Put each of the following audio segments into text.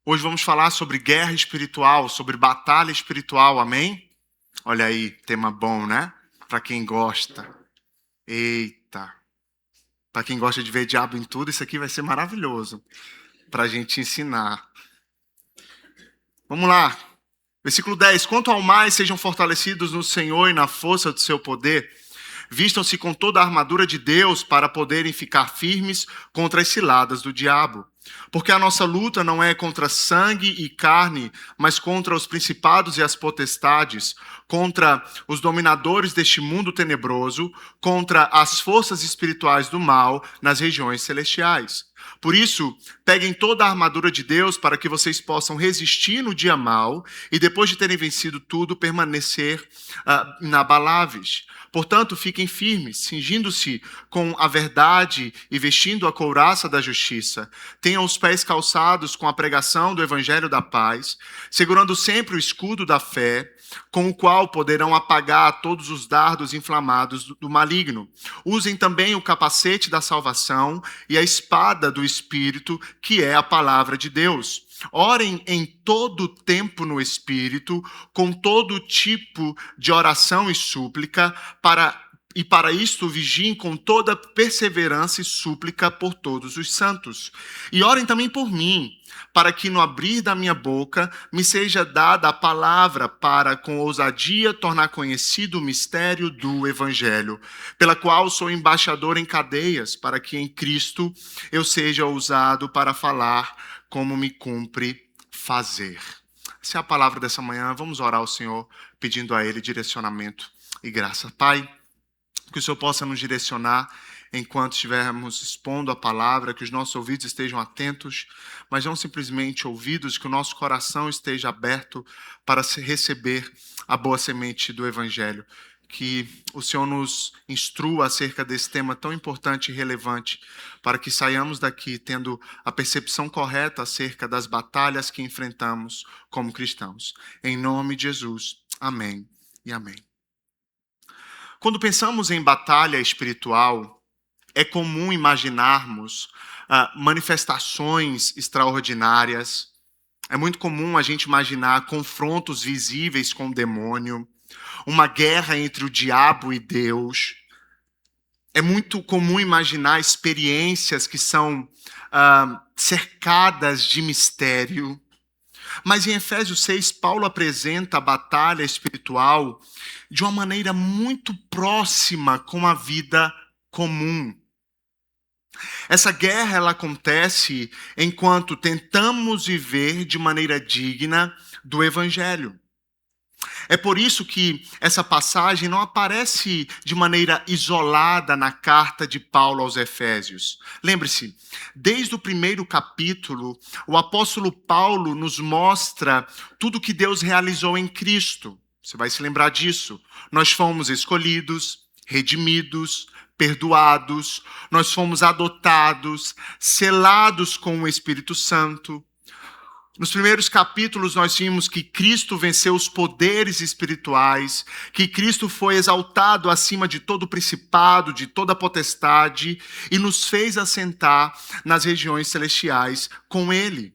Hoje vamos falar sobre guerra espiritual, sobre batalha espiritual, amém? Olha aí, tema bom, né? Para quem gosta. Eita, para quem gosta de ver diabo em tudo, isso aqui vai ser maravilhoso para a gente ensinar. Vamos lá. Versículo 10. Quanto ao mais, sejam fortalecidos no Senhor e na força do seu poder. Vistam-se com toda a armadura de Deus para poderem ficar firmes contra as ciladas do diabo. Porque a nossa luta não é contra sangue e carne, mas contra os principados e as potestades, contra os dominadores deste mundo tenebroso, contra as forças espirituais do mal nas regiões celestiais. Por isso, peguem toda a armadura de Deus para que vocês possam resistir no dia mau e, depois de terem vencido tudo, permanecer inabaláveis. Portanto, fiquem firmes, cingindo-se com a verdade e vestindo a couraça da justiça. Tenham os pés calçados com a pregação do evangelho da paz, segurando sempre o escudo da fé, com o qual poderão apagar todos os dardos inflamados do maligno. Usem também o capacete da salvação e a espada do Espírito, que é a palavra de Deus. Orem em todo tempo no Espírito, com todo tipo de oração e súplica, para isto vigiem com toda perseverança e súplica por todos os santos. E orem também por mim, para que no abrir da minha boca me seja dada a palavra para, com ousadia, tornar conhecido o mistério do Evangelho, pela qual sou embaixador em cadeias, para que em Cristo eu seja usado para falar como me cumpre fazer. Essa é a palavra dessa manhã. Vamos orar ao Senhor, pedindo a Ele direcionamento e graça. Pai, que o Senhor possa nos direcionar enquanto estivermos expondo a palavra, que os nossos ouvidos estejam atentos, mas não simplesmente ouvidos, que o nosso coração esteja aberto para receber a boa semente do Evangelho. Que o Senhor nos instrua acerca desse tema tão importante e relevante, para que saiamos daqui tendo a percepção correta acerca das batalhas que enfrentamos como cristãos. Em nome de Jesus, amém e amém. Quando pensamos em batalha espiritual, é comum imaginarmos manifestações extraordinárias. É muito comum a gente imaginar confrontos visíveis com o demônio, uma guerra entre o diabo e Deus. É muito comum imaginar experiências que são cercadas de mistério. Mas em Efésios 6, Paulo apresenta a batalha espiritual de uma maneira muito próxima com a vida comum. Essa guerra ela acontece enquanto tentamos viver de maneira digna do Evangelho. É por isso que essa passagem não aparece de maneira isolada na carta de Paulo aos Efésios. Lembre-se, desde o primeiro capítulo, o apóstolo Paulo nos mostra tudo que Deus realizou em Cristo. Você vai se lembrar disso. Nós fomos escolhidos, redimidos, perdoados, nós fomos adotados, selados com o Espírito Santo. Nos primeiros capítulos nós vimos que Cristo venceu os poderes espirituais, que Cristo foi exaltado acima de todo principado, de toda potestade e nos fez assentar nas regiões celestiais com Ele.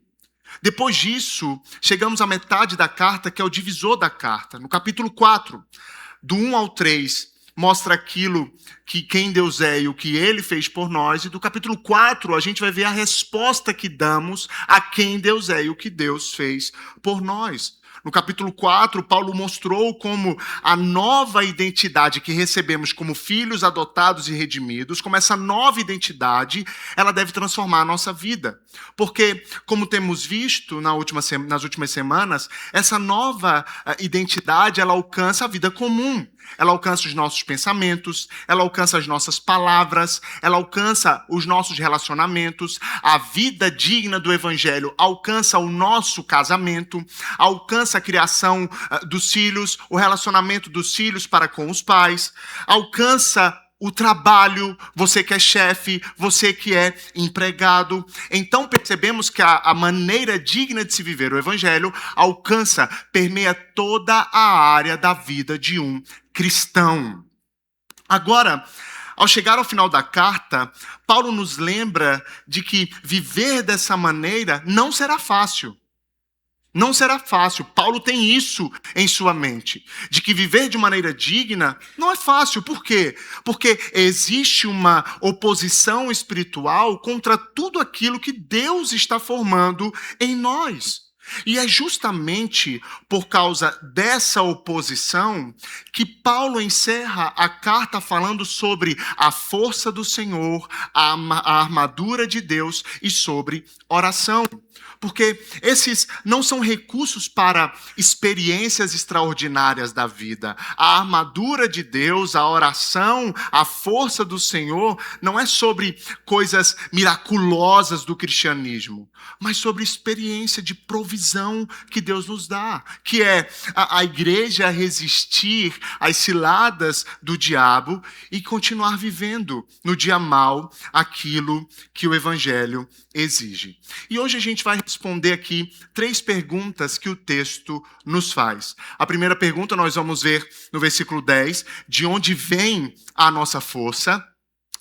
Depois disso, chegamos à metade da carta, que é o divisor da carta. No capítulo 4, do 1 ao 3, mostra aquilo que quem Deus é e o que Ele fez por nós. E do capítulo 4, a gente vai ver a resposta que damos a quem Deus é e o que Deus fez por nós. No capítulo 4, Paulo mostrou como a nova identidade que recebemos como filhos adotados e redimidos, como essa nova identidade, ela deve transformar a nossa vida. Porque, como temos visto nas últimas semanas, essa nova identidade, ela alcança a vida comum. Ela alcança os nossos pensamentos, ela alcança as nossas palavras, ela alcança os nossos relacionamentos. A vida digna do Evangelho alcança o nosso casamento, alcança a criação dos filhos, o relacionamento dos filhos para com os pais, alcança o trabalho, você que é chefe, você que é empregado. Então percebemos que a maneira digna de se viver o Evangelho alcança, permeia toda a área da vida de um cristão. Agora, ao chegar ao final da carta, Paulo nos lembra de que viver dessa maneira não será fácil. Não será fácil. Paulo tem isso em sua mente, de que viver de maneira digna não é fácil. Por quê? Porque existe uma oposição espiritual contra tudo aquilo que Deus está formando em nós. E é justamente por causa dessa oposição que Paulo encerra a carta falando sobre a força do Senhor, a armadura de Deus e sobre oração. Porque esses não são recursos para experiências extraordinárias da vida. A armadura de Deus, a oração, a força do Senhor não é sobre coisas miraculosas do cristianismo, mas sobre experiência de provisão que Deus nos dá, que é a igreja resistir às ciladas do diabo e continuar vivendo no dia mau aquilo que o evangelho exige. E hoje a gente vai responder aqui 3 perguntas que o texto nos faz. A primeira pergunta nós vamos ver no versículo 10, de onde vem a nossa força?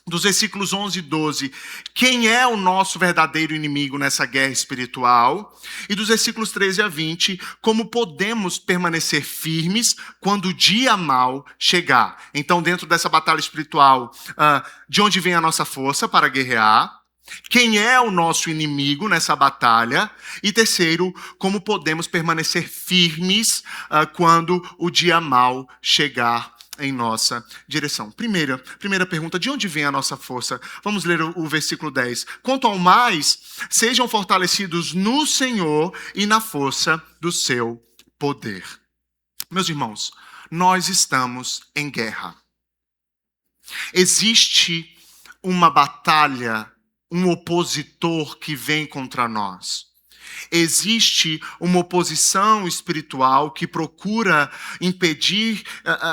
Dos versículos 11 e 12, quem é o nosso verdadeiro inimigo nessa guerra espiritual? E dos versículos 13 a 20, como podemos permanecer firmes quando o dia mau chegar? Então, dentro dessa batalha espiritual, de onde vem a nossa força para guerrear? Quem é o nosso inimigo nessa batalha? E terceiro, como podemos permanecer firmes quando o dia mau chegar em nossa direção. Primeira pergunta, de onde vem a nossa força? Vamos ler o versículo 10. Quanto ao mais, sejam fortalecidos no Senhor e na força do seu poder. Meus irmãos, nós estamos em guerra. Existe uma batalha, um opositor que vem contra nós. Existe uma oposição espiritual que procura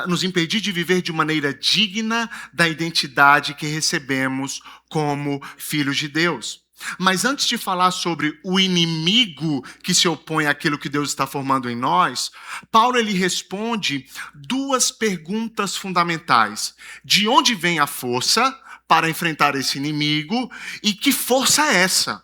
nos impedir de viver de maneira digna da identidade que recebemos como filhos de Deus. Mas antes de falar sobre o inimigo que se opõe àquilo que Deus está formando em nós, Paulo ele responde 2 perguntas fundamentais. De onde vem a força para enfrentar esse inimigo e que força é essa?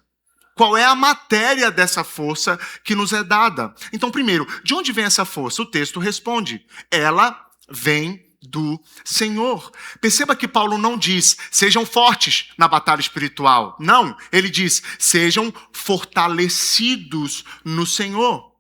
Qual é a matéria dessa força que nos é dada? Então, primeiro, de onde vem essa força? O texto responde: ela vem do Senhor. Perceba que Paulo não diz, sejam fortes na batalha espiritual. Não, ele diz, sejam fortalecidos no Senhor.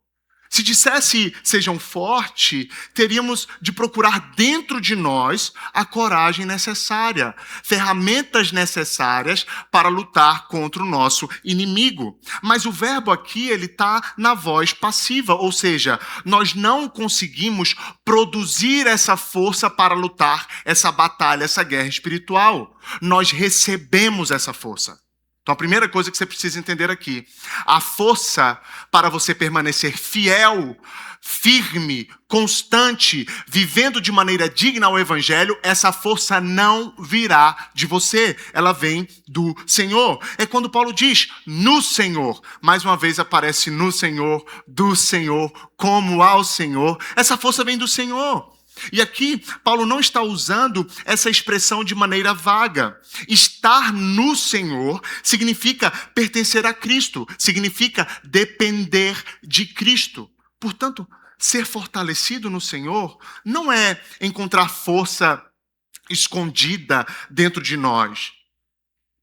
Se dissesse sejam fortes, teríamos de procurar dentro de nós a coragem necessária, ferramentas necessárias para lutar contra o nosso inimigo. Mas o verbo aqui ele está na voz passiva, ou seja, nós não conseguimos produzir essa força para lutar essa batalha, essa guerra espiritual. Nós recebemos essa força. Então, a primeira coisa que você precisa entender aqui, a força para você permanecer fiel, firme, constante, vivendo de maneira digna ao Evangelho, essa força não virá de você, ela vem do Senhor. É quando Paulo diz, no Senhor, mais uma vez aparece no Senhor, do Senhor, como ao Senhor, essa força vem do Senhor. E aqui, Paulo não está usando essa expressão de maneira vaga. Estar no Senhor significa pertencer a Cristo, significa depender de Cristo. Portanto, ser fortalecido no Senhor não é encontrar força escondida dentro de nós.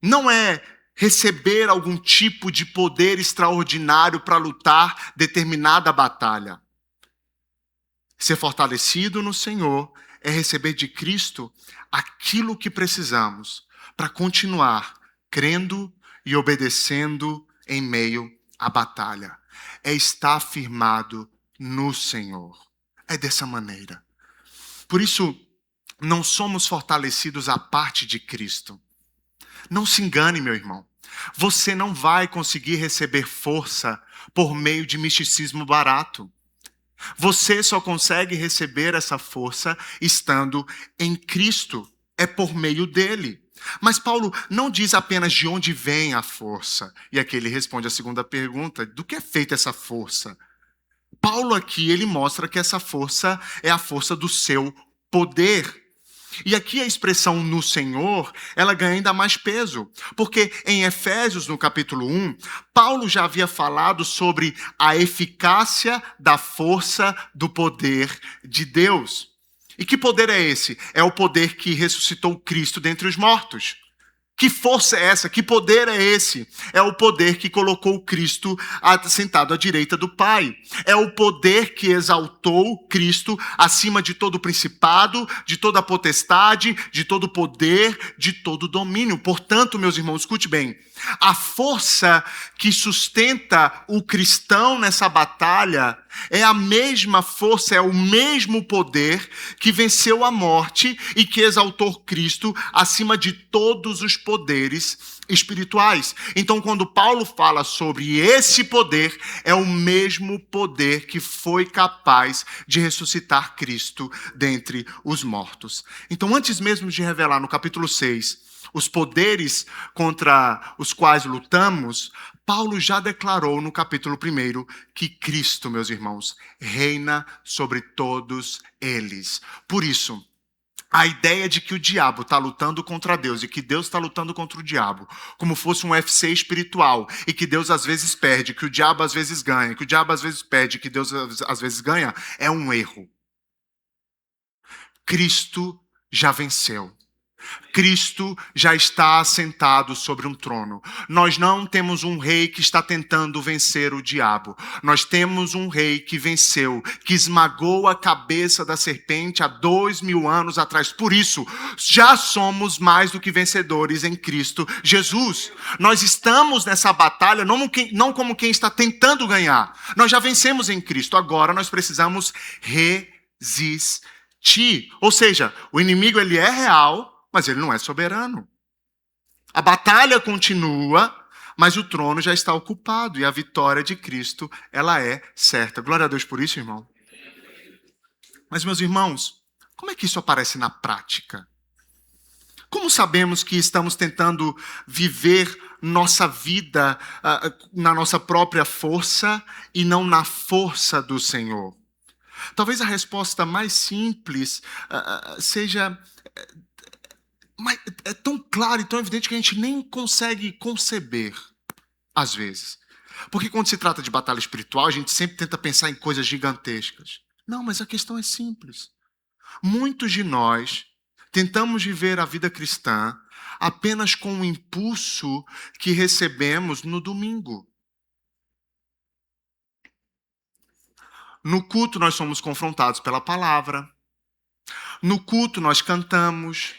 Não é receber algum tipo de poder extraordinário para lutar determinada batalha. Ser fortalecido no Senhor é receber de Cristo aquilo que precisamos para continuar crendo e obedecendo em meio à batalha. É estar firmado no Senhor. É dessa maneira. Por isso, não somos fortalecidos à parte de Cristo. Não se engane, meu irmão. Você não vai conseguir receber força por meio de misticismo barato. Você só consegue receber essa força estando em Cristo. É por meio dele. Mas Paulo não diz apenas de onde vem a força. E aqui ele responde a segunda pergunta, do que é feita essa força? Paulo aqui, ele mostra que essa força é a força do seu poder. E aqui a expressão no Senhor, ela ganha ainda mais peso, porque em Efésios, no capítulo 1, Paulo já havia falado sobre a eficácia da força do poder de Deus. E que poder é esse? É o poder que ressuscitou Cristo dentre os mortos. Que força é essa? Que poder é esse? É o poder que colocou Cristo sentado à direita do Pai. É o poder que exaltou Cristo acima de todo principado, de toda potestade, de todo poder, de todo domínio. Portanto, meus irmãos, escute bem. A força que sustenta o cristão nessa batalha é a mesma força, é o mesmo poder que venceu a morte e que exaltou Cristo acima de todos os poderes espirituais. Então, quando Paulo fala sobre esse poder, é o mesmo poder que foi capaz de ressuscitar Cristo dentre os mortos. Então, antes mesmo de revelar no capítulo 6 os poderes contra os quais lutamos, Paulo já declarou no capítulo 1 que Cristo, meus irmãos, reina sobre todos eles. Por isso, a ideia de que o diabo está lutando contra Deus e que Deus está lutando contra o diabo, como fosse um UFC espiritual, e que Deus às vezes perde, que o diabo às vezes ganha, que o diabo às vezes perde, que Deus às vezes ganha, é um erro. Cristo já venceu. Cristo já está assentado sobre um trono. Nós não temos um rei que está tentando vencer o diabo. Nós temos um rei que venceu, que esmagou a cabeça da serpente há 2000 anos atrás. Por isso, já somos mais do que vencedores em Cristo Jesus. Nós estamos nessa batalha não como quem está tentando ganhar. Nós já vencemos em Cristo. Agora nós precisamos resistir. Ou seja, o inimigo ele é real, mas ele não é soberano. A batalha continua, mas o trono já está ocupado e a vitória de Cristo, ela é certa. Glória a Deus por isso, irmão. Mas, meus irmãos, como é que isso aparece na prática? Como sabemos que estamos tentando viver nossa vida na nossa própria força e não na força do Senhor? Talvez a resposta mais simples seja... Mas é tão claro e tão evidente que a gente nem consegue conceber, às vezes. Porque quando se trata de batalha espiritual, a gente sempre tenta pensar em coisas gigantescas. Não, mas a questão é simples. Muitos de nós tentamos viver a vida cristã apenas com o impulso que recebemos no domingo. No culto, nós somos confrontados pela palavra. No culto, nós cantamos.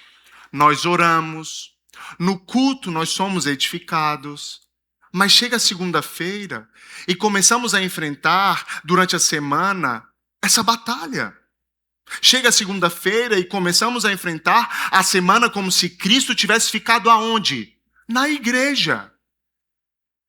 Nós oramos, no culto nós somos edificados, mas chega a segunda-feira e começamos a enfrentar durante a semana essa batalha. Chega a segunda-feira e começamos a enfrentar a semana como se Cristo tivesse ficado aonde? Na igreja.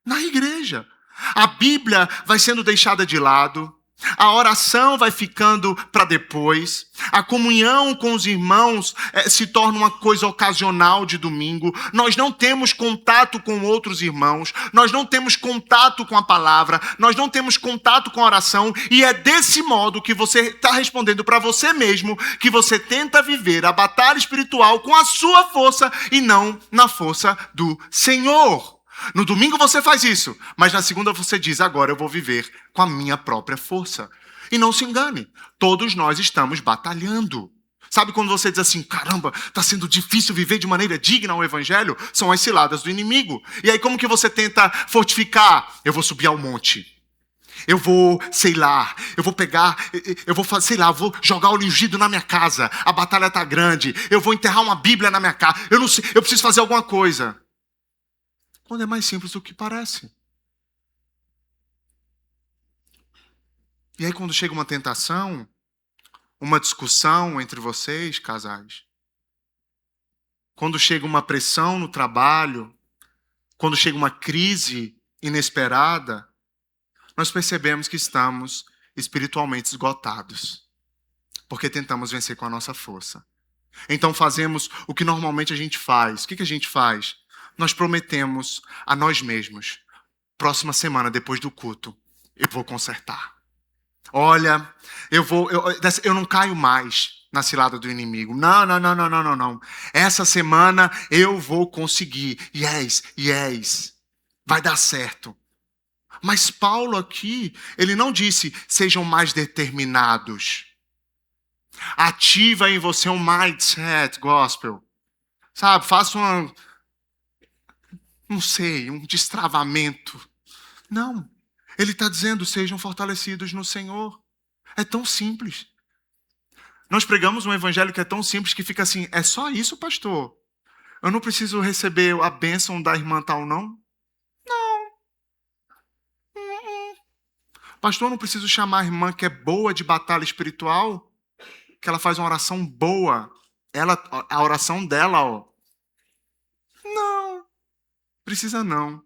Na igreja. A Bíblia vai sendo deixada de lado. A oração vai ficando para depois. A comunhão com os irmãos se torna uma coisa ocasional de domingo. Nós não temos contato com outros irmãos. Nós não temos contato com a palavra. Nós não temos contato com a oração. E é desse modo que você está respondendo para você mesmo que você tenta viver a batalha espiritual com a sua força e não na força do Senhor. No domingo você faz isso, mas na segunda você diz, agora eu vou viver com a minha própria força. E não se engane, todos nós estamos batalhando. Sabe quando você diz assim, caramba, está sendo difícil viver de maneira digna o evangelho? São as ciladas do inimigo. E aí como que você tenta fortificar? Eu vou subir ao monte. Eu vou, eu vou pegar, eu vou fazer, vou jogar óleo ungido na minha casa. A batalha está grande. Eu vou enterrar uma Bíblia na minha casa. Eu não sei, eu preciso fazer alguma coisa. Quando é mais simples do que parece. E aí quando chega uma tentação, uma discussão entre vocês, casais, quando chega uma pressão no trabalho, quando chega uma crise inesperada, nós percebemos que estamos espiritualmente esgotados, porque tentamos vencer com a nossa força. Então fazemos o que normalmente a gente faz. O que a gente faz? Nós prometemos a nós mesmos, próxima semana, depois do culto, eu vou consertar. Olha, eu não caio mais. na cilada do inimigo. Não, não, não, não, não, não, não. Essa semana eu vou conseguir. Yes, yes. Vai dar certo. Mas Paulo aqui, ele não disse, sejam mais determinados. Ativa em você um mindset gospel. Sabe, faça não sei, um destravamento. Não. Ele está dizendo, sejam fortalecidos no Senhor. É tão simples. Nós pregamos um evangelho que é tão simples que fica assim, é só isso, pastor? Eu não preciso receber a bênção da irmã tal, não? Pastor, eu não preciso chamar a irmã que é boa de batalha espiritual? Que ela faz uma oração boa. A oração dela, ó. Não, precisa não.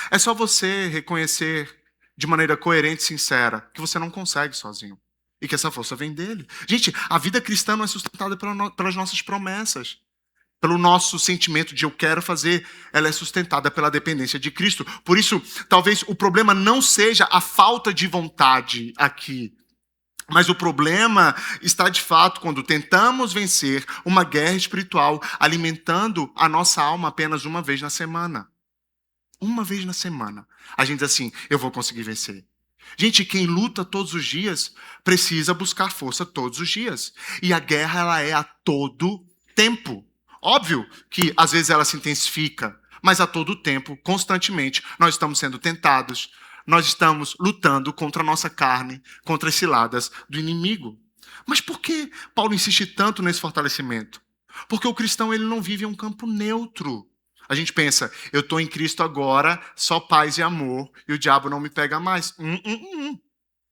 É só você reconhecer de maneira coerente e sincera que você não consegue sozinho. E que essa força vem dele. Gente, a vida cristã não é sustentada pelas nossas promessas. Pelo nosso sentimento de eu quero fazer, ela é sustentada pela dependência de Cristo. Por isso, talvez o problema não seja a falta de vontade aqui. Mas o problema está de fato quando tentamos vencer uma guerra espiritual alimentando a nossa alma apenas uma vez na semana. Uma vez na semana. A gente diz assim, eu vou conseguir vencer. Gente, quem luta todos os dias precisa buscar força todos os dias. E a guerra, ela é a todo tempo. Óbvio que às vezes ela se intensifica, mas a todo tempo, constantemente, nós estamos sendo tentados. Nós estamos lutando contra a nossa carne, contra as ciladas do inimigo. Mas por que Paulo insiste tanto nesse fortalecimento? Porque o cristão ele não vive em um campo neutro. A gente pensa, eu estou em Cristo agora, só paz e amor, e o diabo não me pega mais.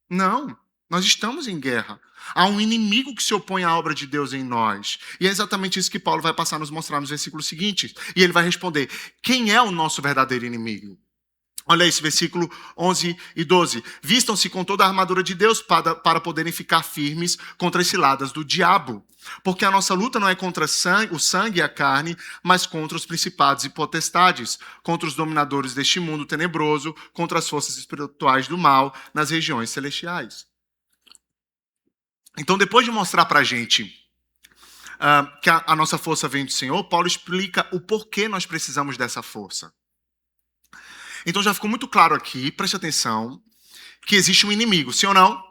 Não, nós estamos em guerra. Há um inimigo que se opõe à obra de Deus em nós. E é exatamente isso que Paulo vai passar a nos mostrar nos versículos seguintes. E ele vai responder, quem é o nosso verdadeiro inimigo? Olha esse versículo 11 e 12. Vistam-se com toda a armadura de Deus para poderem ficar firmes contra as ciladas do diabo. Porque a nossa luta não é contra o sangue e a carne, mas contra os principados e potestades, contra os dominadores deste mundo tenebroso, contra as forças espirituais do mal nas regiões celestiais. Então, depois de mostrar para a gente que a nossa força vem do Senhor, Paulo explica o porquê nós precisamos dessa força. Então já ficou muito claro aqui, preste atenção, que existe um inimigo, sim ou não?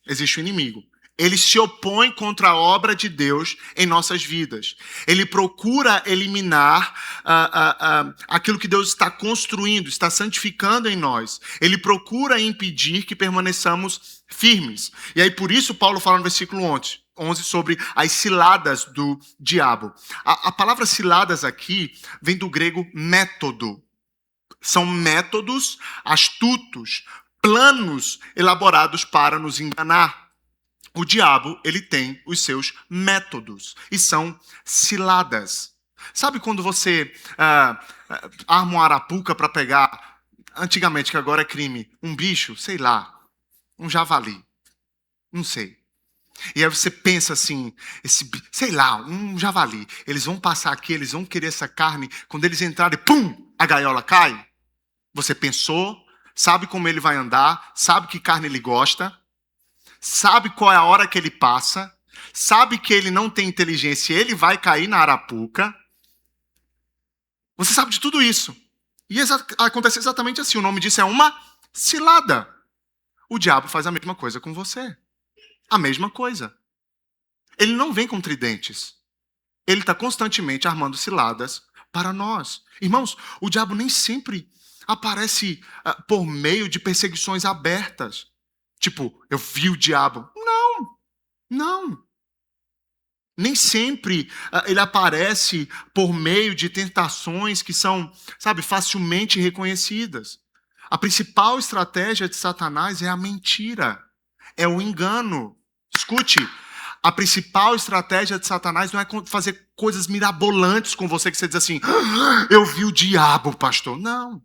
Existe um inimigo. Ele se opõe contra a obra de Deus em nossas vidas. Ele procura eliminar aquilo que Deus está construindo, está santificando em nós. Ele procura impedir que permaneçamos firmes. E aí por isso Paulo fala no versículo 11 sobre as ciladas do diabo. A palavra ciladas aqui vem do grego método. São métodos astutos, planos elaborados para nos enganar. O diabo, ele tem os seus métodos e são ciladas. Sabe quando você arma uma arapuca para pegar, antigamente, que agora é crime, um bicho, sei lá, um javali, não sei. E aí você pensa assim, sei lá, um javali, eles vão passar aqui, eles vão querer essa carne, quando eles entrarem, pum, a gaiola cai. Você pensou, sabe como ele vai andar, sabe que carne ele gosta, sabe qual é a hora que ele passa, sabe que ele não tem inteligência e ele vai cair na arapuca. Você sabe de tudo isso. E acontece exatamente assim, o nome disso é uma cilada. O diabo faz a mesma coisa com você. A mesma coisa. Ele não vem com tridentes. Ele está constantemente armando ciladas para nós. Irmãos, o diabo nem sempre aparece por meio de perseguições abertas. Tipo, eu vi o diabo. Não. Nem sempre ele aparece por meio de tentações que são, sabe, facilmente reconhecidas. A principal estratégia de Satanás é a mentira, é o engano. Escute, a principal estratégia de Satanás não é fazer coisas mirabolantes com você, que você diz assim, eu vi o diabo, pastor. Não.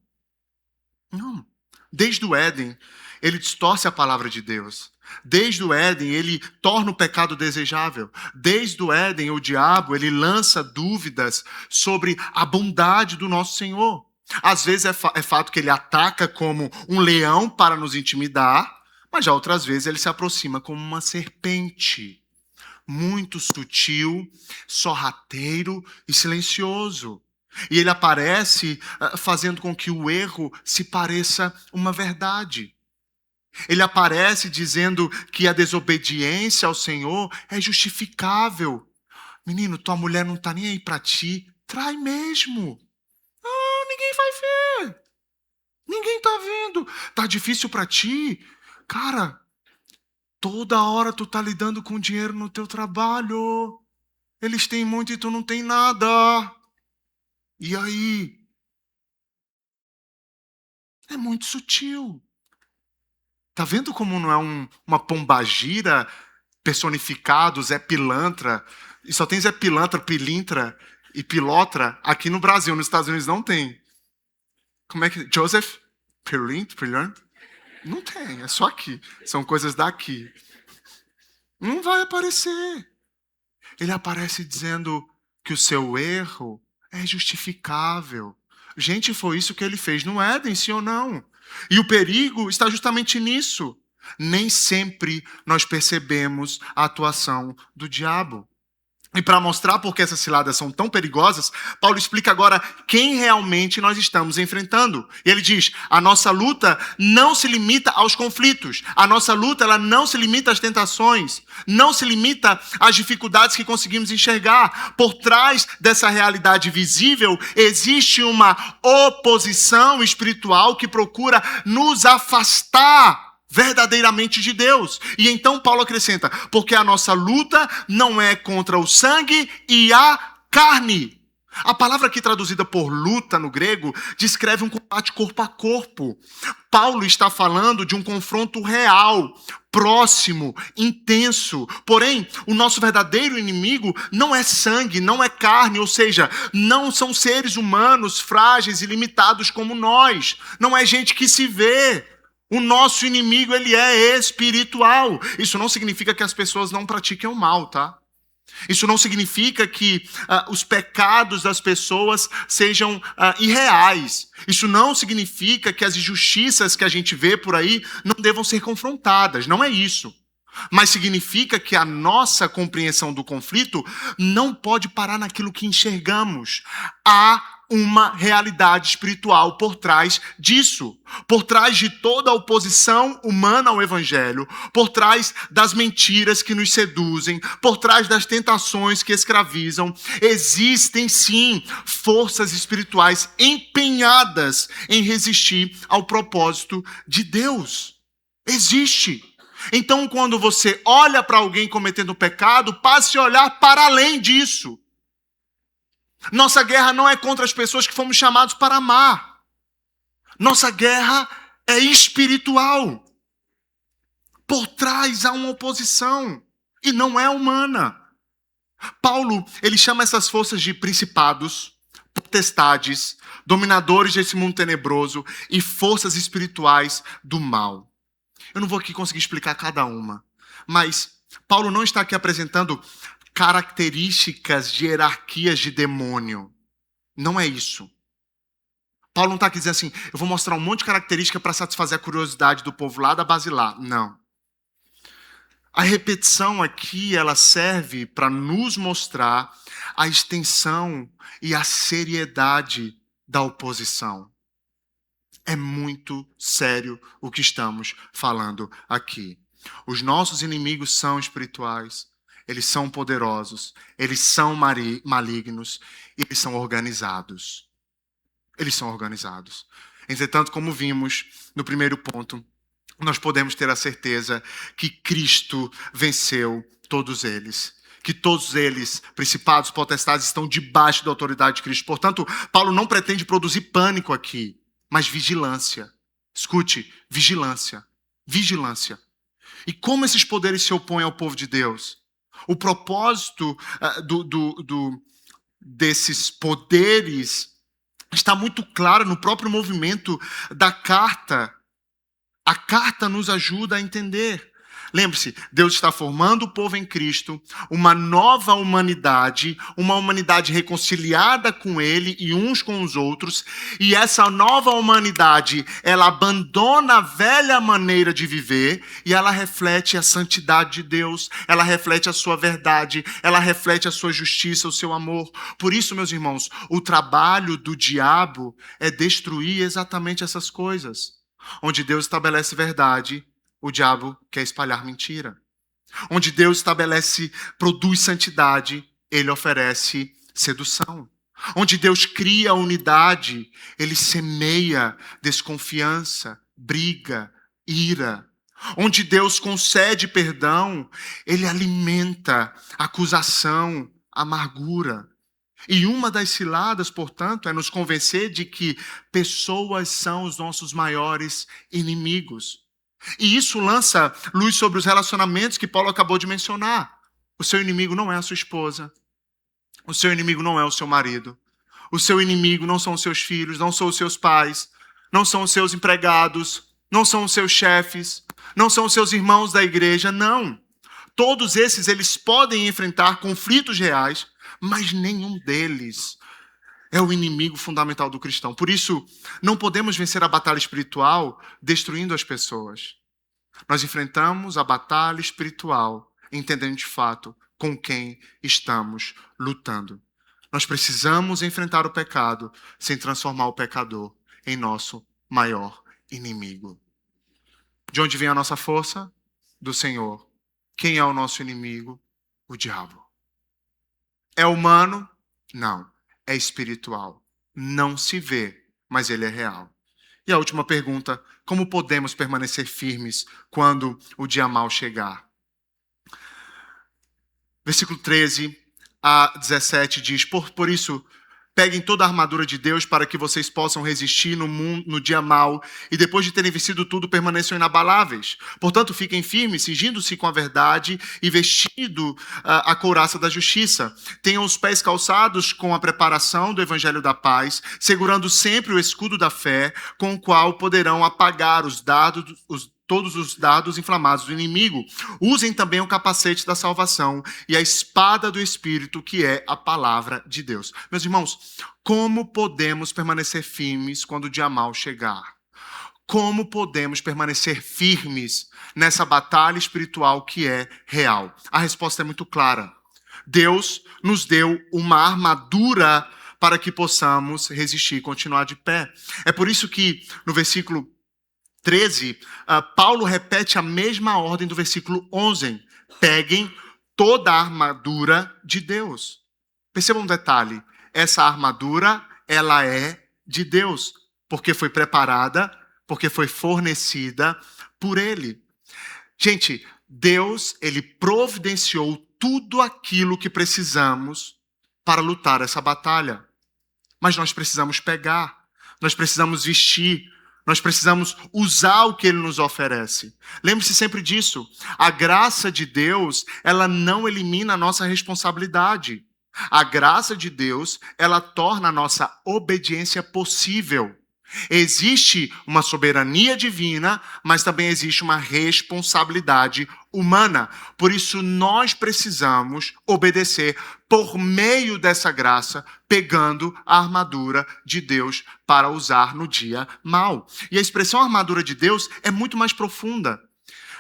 Desde o Éden, ele distorce a palavra de Deus. Desde o Éden, ele torna o pecado desejável. Desde o Éden, o diabo, ele lança dúvidas sobre a bondade do nosso Senhor. Às vezes é fato que ele ataca como um leão para nos intimidar, mas já outras vezes ele se aproxima como uma serpente. muito sutil, sorrateiro e silencioso. E ele aparece fazendo com que o erro se pareça uma verdade. Ele aparece dizendo que a desobediência ao Senhor é justificável. Menino, tua mulher não está nem aí para ti. Trai mesmo. Ah, ninguém vai ver. Ninguém está vendo. Tá difícil para ti? Cara, toda hora tu tá lidando com dinheiro no teu trabalho. Eles têm muito e tu não tem nada. E aí? É muito sutil. Tá vendo como não é uma pombagira personificado, Zé Pilantra? E só tem Zé Pilantra, Pilintra e Pilotra aqui no Brasil. Nos Estados Unidos não tem. Como é que... Joseph? Pilantra? Não tem, é só aqui. São coisas daqui. Não vai aparecer. Ele aparece dizendo que o seu erro é justificável. Gente, foi isso que ele fez no Éden, sim ou não? E o perigo está justamente nisso. Nem sempre nós percebemos a atuação do diabo. E para mostrar por que essas ciladas são tão perigosas, Paulo explica agora quem realmente nós estamos enfrentando. E ele diz, a nossa luta não se limita aos conflitos. A nossa luta ela não se limita às tentações. Não se limita às dificuldades que conseguimos enxergar. Por trás dessa realidade visível, existe uma oposição espiritual que procura nos afastar verdadeiramente de Deus. E então Paulo acrescenta, porque a nossa luta não é contra o sangue e a carne. A palavra aqui traduzida por luta no grego descreve um combate corpo a corpo. Paulo está falando de um confronto real, próximo, intenso. Porém, o nosso verdadeiro inimigo não é sangue, não é carne, ou seja, não são seres humanos frágeis e limitados como nós. Não é gente que se vê. O nosso inimigo, ele é espiritual. Isso não significa que as pessoas não pratiquem o mal, tá? Isso não significa que os pecados das pessoas sejam irreais. Isso não significa que as injustiças que a gente vê por aí não devam ser confrontadas. Não é isso. Mas significa que a nossa compreensão do conflito não pode parar naquilo que enxergamos. Há uma realidade espiritual por trás disso. Por trás de toda a oposição humana ao evangelho, por trás das mentiras que nos seduzem, por trás das tentações que escravizam, existem sim forças espirituais empenhadas em resistir ao propósito de Deus. Existe. Então, quando você olha para alguém cometendo pecado, passe a olhar para além disso. Nossa guerra não é contra as pessoas que fomos chamados para amar. Nossa guerra é espiritual. Por trás há uma oposição e não é humana. Paulo, ele chama essas forças de principados, potestades, dominadores desse mundo tenebroso e forças espirituais do mal. Eu não vou aqui conseguir explicar cada uma, mas Paulo não está aqui apresentando características de hierarquias de demônio. Não é isso. Paulo não está aqui dizendo assim, eu vou mostrar um monte de característica para satisfazer a curiosidade do povo lá da base lá. Não. A repetição aqui, ela serve para nos mostrar a extensão e a seriedade da oposição. É muito sério o que estamos falando aqui. Os nossos inimigos são espirituais. Eles são poderosos, eles são malignos, e eles são organizados. Eles são organizados. Entretanto, como vimos no primeiro ponto, nós podemos ter a certeza que Cristo venceu todos eles. Que todos eles, principados, potestades, estão debaixo da autoridade de Cristo. Portanto, Paulo não pretende produzir pânico aqui, mas vigilância. Escute, vigilância. Vigilância. E como esses poderes se opõem ao povo de Deus? O propósito desses poderes está muito claro no próprio movimento da carta. A carta nos ajuda a entender. Lembre-se, Deus está formando o povo em Cristo, uma nova humanidade, uma humanidade reconciliada com Ele e uns com os outros, e essa nova humanidade, ela abandona a velha maneira de viver e ela reflete a santidade de Deus, ela reflete a sua verdade, ela reflete a sua justiça, o seu amor. Por isso, meus irmãos, o trabalho do diabo é destruir exatamente essas coisas. Onde Deus estabelece verdade, o diabo quer espalhar mentira. Onde Deus produz santidade, ele oferece sedução. Onde Deus cria unidade, ele semeia desconfiança, briga, ira. Onde Deus concede perdão, ele alimenta acusação, amargura. E uma das ciladas, portanto, é nos convencer de que pessoas são os nossos maiores inimigos. E isso lança luz sobre os relacionamentos que Paulo acabou de mencionar. O seu inimigo não é a sua esposa. O seu inimigo não é o seu marido. O seu inimigo não são os seus filhos, não são os seus pais, não são os seus empregados, não são os seus chefes, não são os seus irmãos da igreja, não. Todos esses, eles podem enfrentar conflitos reais, mas nenhum deles é o inimigo fundamental do cristão. Por isso, não podemos vencer a batalha espiritual destruindo as pessoas. Nós enfrentamos a batalha espiritual entendendo de fato com quem estamos lutando. Nós precisamos enfrentar o pecado sem transformar o pecador em nosso maior inimigo. De onde vem a nossa força? Do Senhor. Quem é o nosso inimigo? O diabo. É humano? Não. É espiritual. Não se vê, mas ele é real. E a última pergunta: como podemos permanecer firmes quando o dia mau chegar? Versículo 13 a 17 diz: Por isso, peguem toda a armadura de Deus para que vocês possam resistir no dia mau e depois de terem vencido tudo, permaneçam inabaláveis. Portanto, fiquem firmes, cingindo-se com a verdade e vestindo a couraça da justiça. Tenham os pés calçados com a preparação do evangelho da paz, segurando sempre o escudo da fé, com o qual poderão apagar todos os dardos inflamados do inimigo. Usem também o capacete da salvação e a espada do Espírito, que é a palavra de Deus. Meus irmãos, como podemos permanecer firmes quando o dia mau chegar? Como podemos permanecer firmes nessa batalha espiritual que é real? A resposta é muito clara. Deus nos deu uma armadura para que possamos resistir e continuar de pé. É por isso que no versículo 13, Paulo repete a mesma ordem do versículo 11. Peguem toda a armadura de Deus. Percebam um detalhe. Essa armadura, ela é de Deus, porque foi preparada, porque foi fornecida por Ele. Gente, Deus, Ele providenciou tudo aquilo que precisamos para lutar essa batalha. Mas nós precisamos pegar, nós precisamos vestir, nós precisamos usar o que Ele nos oferece. Lembre-se sempre disso. A graça de Deus, ela não elimina a nossa responsabilidade. A graça de Deus, ela torna a nossa obediência possível. Existe uma soberania divina, mas também existe uma responsabilidade humana. Por isso, nós precisamos obedecer por meio dessa graça, pegando a armadura de Deus para usar no dia mau. E a expressão armadura de Deus é muito mais profunda.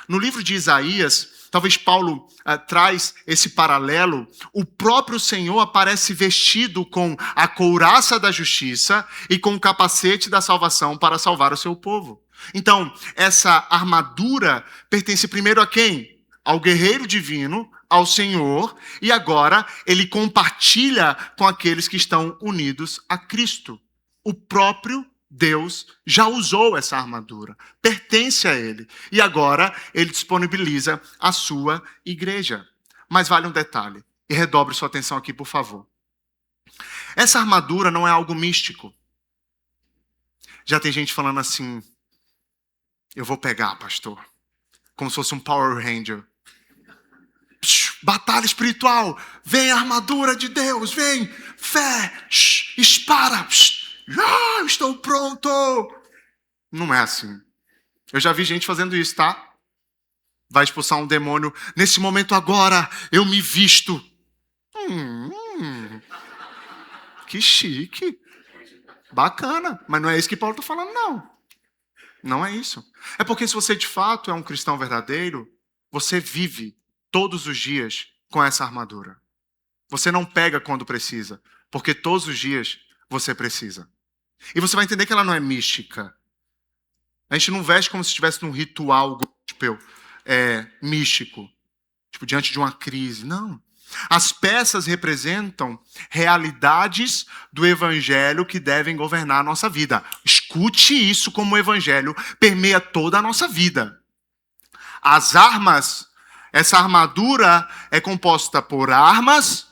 No livro de Isaías, talvez Paulo traz esse paralelo. O próprio Senhor aparece vestido com a couraça da justiça e com o capacete da salvação para salvar o seu povo. Então, essa armadura pertence primeiro a quem? Ao guerreiro divino, ao Senhor, e agora ele compartilha com aqueles que estão unidos a Cristo. O próprio Deus já usou essa armadura, pertence a Ele. E agora Ele disponibiliza a sua igreja. Mas vale um detalhe, e redobre sua atenção aqui, por favor. Essa armadura não é algo místico. Já tem gente falando assim: eu vou pegar, pastor, como se fosse um Power Ranger. Batalha espiritual, vem a armadura de Deus, vem, fé, espada, eu estou pronto. Não é assim. Eu já vi gente fazendo isso, tá? vai expulsar um demônio. Nesse momento agora, eu me visto. Que chique. Bacana. Mas não é isso que Paulo está falando, não. Não é isso. É porque se você de fato é um cristão verdadeiro, você vive todos os dias com essa armadura. Você não pega quando precisa, porque todos os dias você precisa. E você vai entender que ela não é mística. A gente não veste como se estivesse num ritual gospel místico, tipo diante de uma crise. Não. As peças representam realidades do evangelho que devem governar a nossa vida. Escute isso como o evangelho permeia toda a nossa vida. As armas, essa armadura é composta por armas,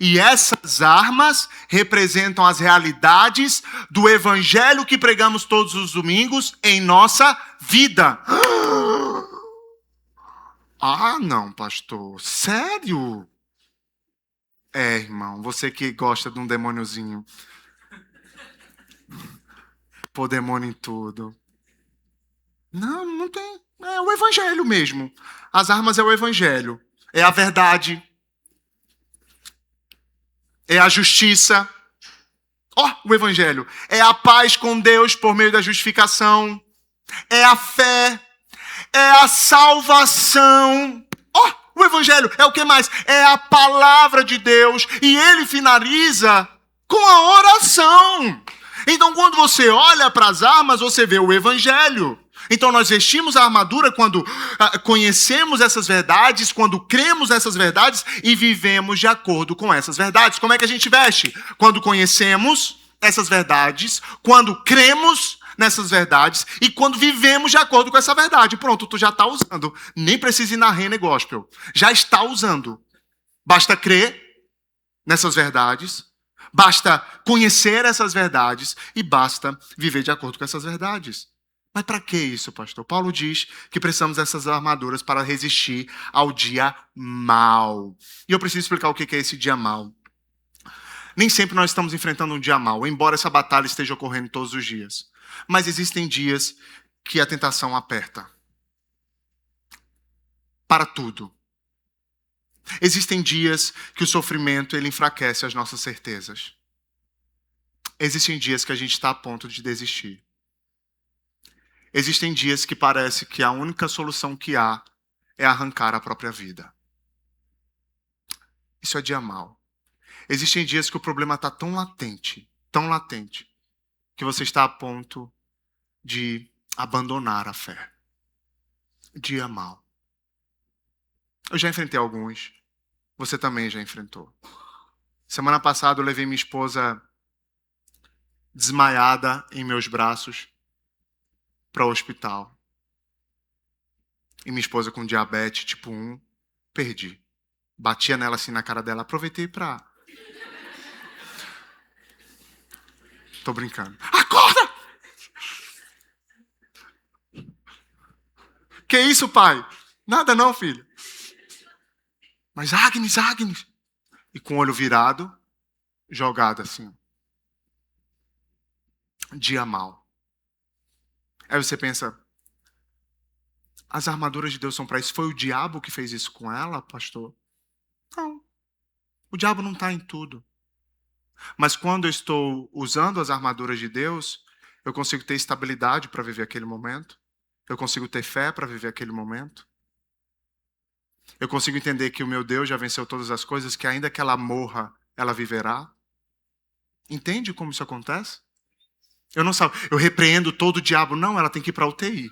e essas armas representam as realidades do evangelho que pregamos todos os domingos em nossa vida. Ah, não, pastor. Sério? Irmão, você que gosta de um demôniozinho. Pô, demônio em tudo. Não, não tem. É o evangelho mesmo. As armas é o evangelho. É a verdade. É a justiça. O evangelho. É a paz com Deus por meio da justificação. É a fé. É a salvação. O evangelho é o que mais? É a palavra de Deus. E ele finaliza com a oração. Então, quando você olha para as armas, você vê o evangelho. Então, nós vestimos a armadura quando conhecemos essas verdades, quando cremos nessas verdades e vivemos de acordo com essas verdades. Como é que a gente veste? Quando conhecemos essas verdades, quando cremos nessas verdades e quando vivemos de acordo com essa verdade. Pronto, tu já está usando. Nem precisa ir na Rene Gospel. Já está usando. Basta crer nessas verdades, basta conhecer essas verdades e basta viver de acordo com essas verdades. Mas para que isso, pastor? Paulo diz que precisamos dessas armaduras para resistir ao dia mau. E eu preciso explicar o que é esse dia mau. Nem sempre nós estamos enfrentando um dia mau, embora essa batalha esteja ocorrendo todos os dias. Mas existem dias que a tentação aperta. Para tudo. Existem dias que o sofrimento ele enfraquece as nossas certezas. Existem dias que a gente está a ponto de desistir. Existem dias que parece que a única solução que há é arrancar a própria vida. Isso é dia mau. Existem dias que o problema está tão latente, que você está a ponto de abandonar a fé. Dia mau. Eu já enfrentei alguns. Você também já enfrentou. Semana passada eu levei minha esposa desmaiada em meus braços para o hospital. E minha esposa com diabetes tipo 1, perdi. Batia nela assim na cara dela. Aproveitei pra... Tô brincando. Acorda! Que isso, pai? Nada não, filho. Mas Agnes. E com o olho virado, jogado assim. Dia mau. Aí você pensa, as armaduras de Deus são para isso. Foi o diabo que fez isso com ela, pastor? Não. O diabo não está em tudo. Mas quando eu estou usando as armaduras de Deus, eu consigo ter estabilidade para viver aquele momento. Eu consigo ter fé para viver aquele momento. Eu consigo entender que o meu Deus já venceu todas as coisas, que ainda que ela morra, ela viverá. Entende como isso acontece? Eu repreendo todo o diabo. Não, ela tem que ir para a UTI.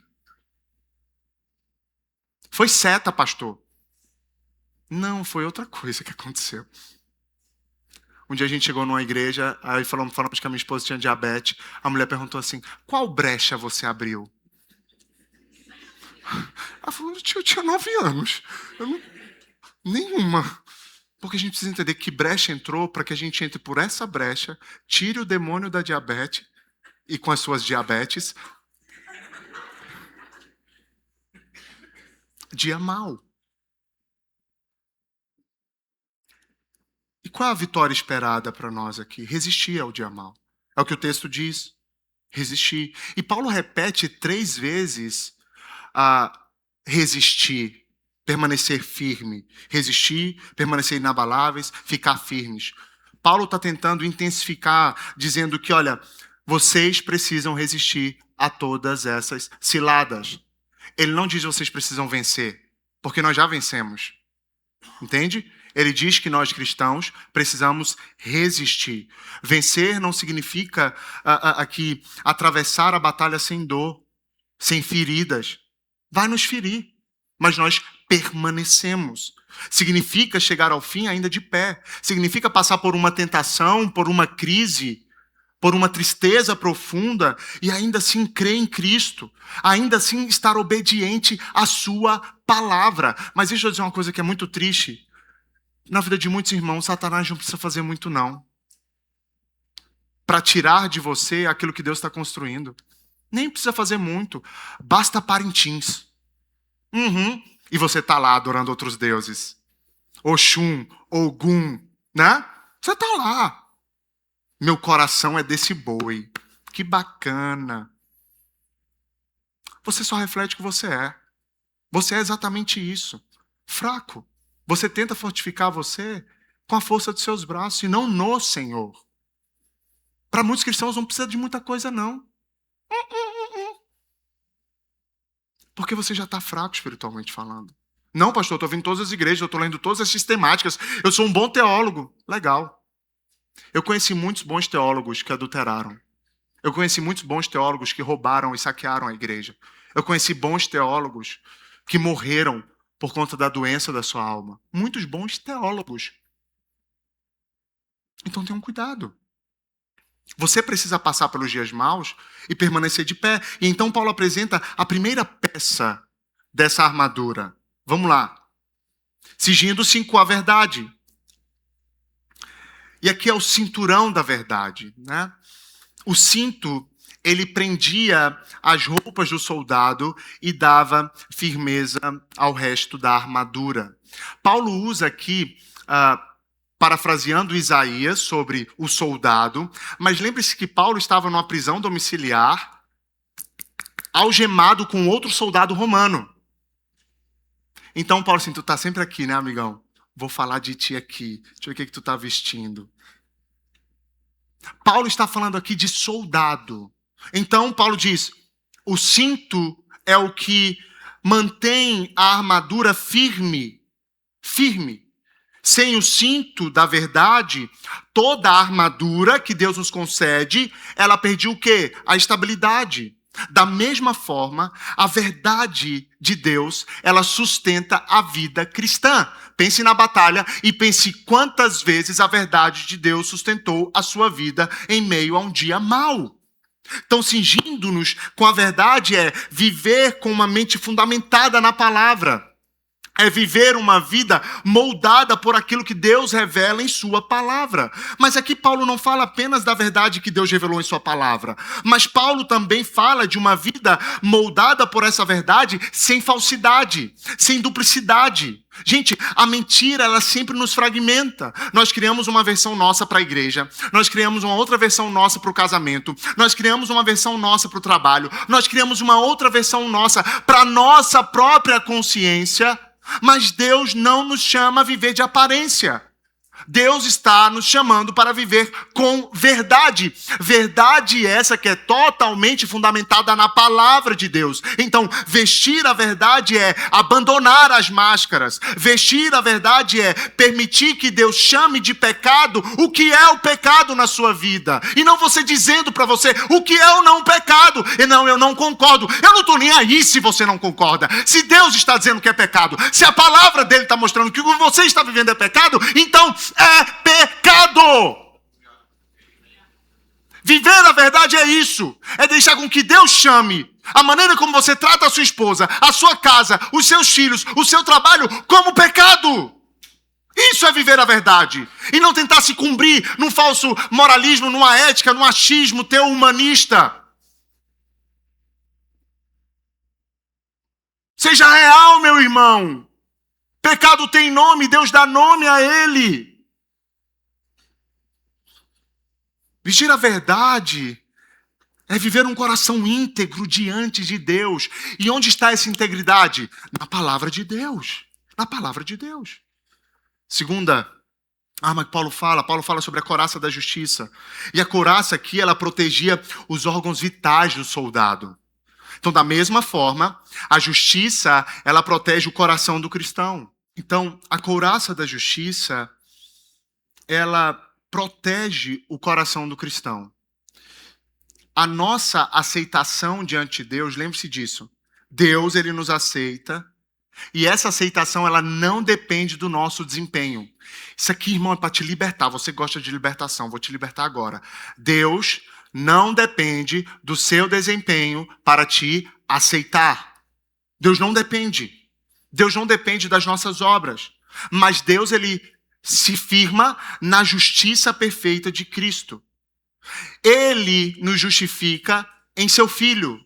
Foi seta, pastor. Não, foi outra coisa que aconteceu. Um dia a gente chegou numa igreja, aí falamos que a minha esposa tinha diabetes. A mulher perguntou assim, qual brecha você abriu? Ela falou, eu tinha 9 anos. Nenhuma. Porque a gente precisa entender que brecha entrou para que a gente entre por essa brecha, tire o demônio da diabetes e com as suas diabetes. Dia mau. E qual é a vitória esperada para nós aqui? Resistir ao dia mau. É o que o texto diz. Resistir. E Paulo repete 3 vezes resistir, permanecer firme. Resistir, permanecer inabaláveis, ficar firmes. Paulo está tentando intensificar, dizendo que, olha, vocês precisam resistir a todas essas ciladas. Ele não diz que vocês precisam vencer, porque nós já vencemos. Entende? Ele diz que nós cristãos precisamos resistir. Vencer não significa aqui atravessar a batalha sem dor, sem feridas. Vai nos ferir, mas nós permanecemos. Significa chegar ao fim ainda de pé. Significa passar por uma tentação, por uma crise, por uma tristeza profunda e ainda assim crer em Cristo. Ainda assim estar obediente à sua palavra. Mas deixa eu dizer uma coisa que é muito triste. Na vida de muitos irmãos, Satanás não precisa fazer muito, não. Para tirar de você aquilo que Deus está construindo. Nem precisa fazer muito. Basta parintins. E você está lá adorando outros deuses. Oxum, Ogum, né? Você está lá. Meu coração é desse boi. Que bacana. Você só reflete o que você é. Você é exatamente isso. Fraco. Você tenta fortificar você com a força dos seus braços e não no Senhor. Para muitos cristãos não precisa de muita coisa, não. Porque você já está fraco espiritualmente falando. Não, pastor, eu estou vindo todas as igrejas, eu estou lendo todas as sistemáticas, eu sou um bom teólogo. Legal. Eu conheci muitos bons teólogos que adulteraram. Eu conheci muitos bons teólogos que roubaram e saquearam a igreja. Eu conheci bons teólogos que morreram por conta da doença da sua alma. Muitos bons teólogos. Então tenham cuidado. Você precisa passar pelos dias maus e permanecer de pé. E então Paulo apresenta a primeira peça dessa armadura. Vamos lá. Cingindo-se com a verdade. E aqui é o cinturão da verdade, né? O cinto, ele prendia as roupas do soldado e dava firmeza ao resto da armadura. Paulo usa aqui, parafraseando Isaías sobre o soldado, mas lembre-se que Paulo estava numa prisão domiciliar, algemado com outro soldado romano. Então Paulo assim, tu tá sempre aqui, né, amigão? Vou falar de ti aqui. Deixa eu ver o que tu tá vestindo. Paulo está falando aqui de soldado. Então, Paulo diz, o cinto é o que mantém a armadura firme. Firme. Sem o cinto da verdade, toda a armadura que Deus nos concede, ela perdeu o quê? A estabilidade. Da mesma forma, a verdade de Deus, ela sustenta a vida cristã. Pense na batalha e pense quantas vezes a verdade de Deus sustentou a sua vida em meio a um dia mau. Então, cingindo-nos com a verdade é viver com uma mente fundamentada na palavra. É viver uma vida moldada por aquilo que Deus revela em sua palavra. Mas aqui Paulo não fala apenas da verdade que Deus revelou em sua palavra. Mas Paulo também fala de uma vida moldada por essa verdade sem falsidade, sem duplicidade. Gente, a mentira, ela sempre nos fragmenta. Nós criamos uma versão nossa para a igreja. Nós criamos uma outra versão nossa para o casamento. Nós criamos uma versão nossa para o trabalho. Nós criamos uma outra versão nossa para a nossa própria consciência. Mas Deus não nos chama a viver de aparência. Deus está nos chamando para viver com verdade. Verdade essa que é totalmente fundamentada na palavra de Deus. Então, vestir a verdade é abandonar as máscaras. Vestir a verdade é permitir que Deus chame de pecado o que é o pecado na sua vida. E não você dizendo para você o que é ou não pecado. E não, eu não concordo. Eu não estou nem aí se você não concorda. Se Deus está dizendo que é pecado, se a palavra dele está mostrando que o que você está vivendo é pecado, então é pecado. Viver a verdade é isso. É deixar com que Deus chame a maneira como você trata a sua esposa, a sua casa, os seus filhos, o seu trabalho como pecado. Isso é viver a verdade. E não tentar se cumprir num falso moralismo, numa ética, num achismo teu humanista. Seja real, meu irmão. Pecado tem nome, Deus dá nome a ele. Vestir a verdade É viver um coração íntegro diante de Deus. E onde está essa integridade? Na palavra de Deus. Na palavra de Deus. Segunda arma que Paulo fala sobre a couraça da justiça. E a couraça aqui, ela protegia os órgãos vitais do soldado. Então, da mesma forma, a justiça, ela protege o coração do cristão. Então, a couraça da justiça, ela protege o coração do cristão. A nossa aceitação diante de Deus, lembre-se disso. Deus, ele nos aceita. E essa aceitação, ela não depende do nosso desempenho. Isso aqui, irmão, é para te libertar. Você gosta de libertação, vou te libertar agora. Deus não depende do seu desempenho para te aceitar. Deus não depende. Deus não depende das nossas obras. Mas Deus, ele se firma na justiça perfeita de Cristo. Ele nos justifica em seu Filho.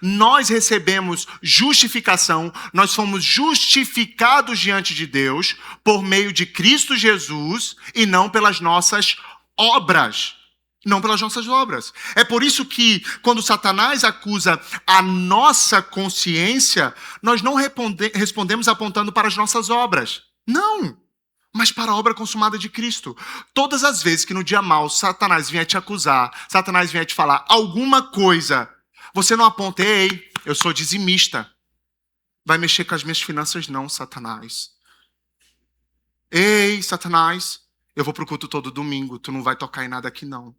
Nós recebemos justificação, nós fomos justificados diante de Deus por meio de Cristo Jesus e não pelas nossas obras. Não pelas nossas obras. É por isso que, quando Satanás acusa a nossa consciência, nós não respondemos apontando para as nossas obras. Não! Mas para a obra consumada de Cristo. Todas as vezes que no dia mau Satanás vier te acusar, Satanás vier te falar alguma coisa, você não aponta, ei, eu sou dizimista. Vai mexer com as minhas finanças não, Satanás. Ei, Satanás, eu vou pro culto todo domingo, tu não vai tocar em nada aqui não.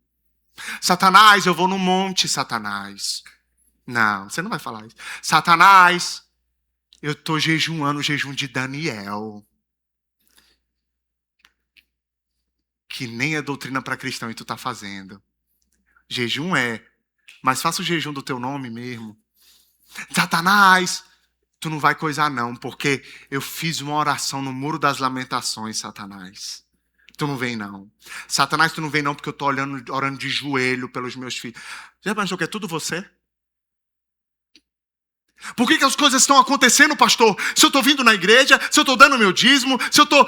Satanás, eu vou no monte, Satanás. Não, você não vai falar isso. Satanás, eu tô jejuando o jejum de Daniel. Que nem é doutrina para cristão e tu tá fazendo. Jejum é, mas faça o jejum do teu nome mesmo. Satanás, tu não vai coisar não, porque eu fiz uma oração no Muro das Lamentações, Satanás. Tu não vem não. Satanás, tu não vem não, porque eu tô orando de joelho pelos meus filhos. Já pensou que é tudo você? Por que as coisas estão acontecendo, pastor? Se eu estou vindo na igreja, se eu estou dando meu dízimo, se eu estou,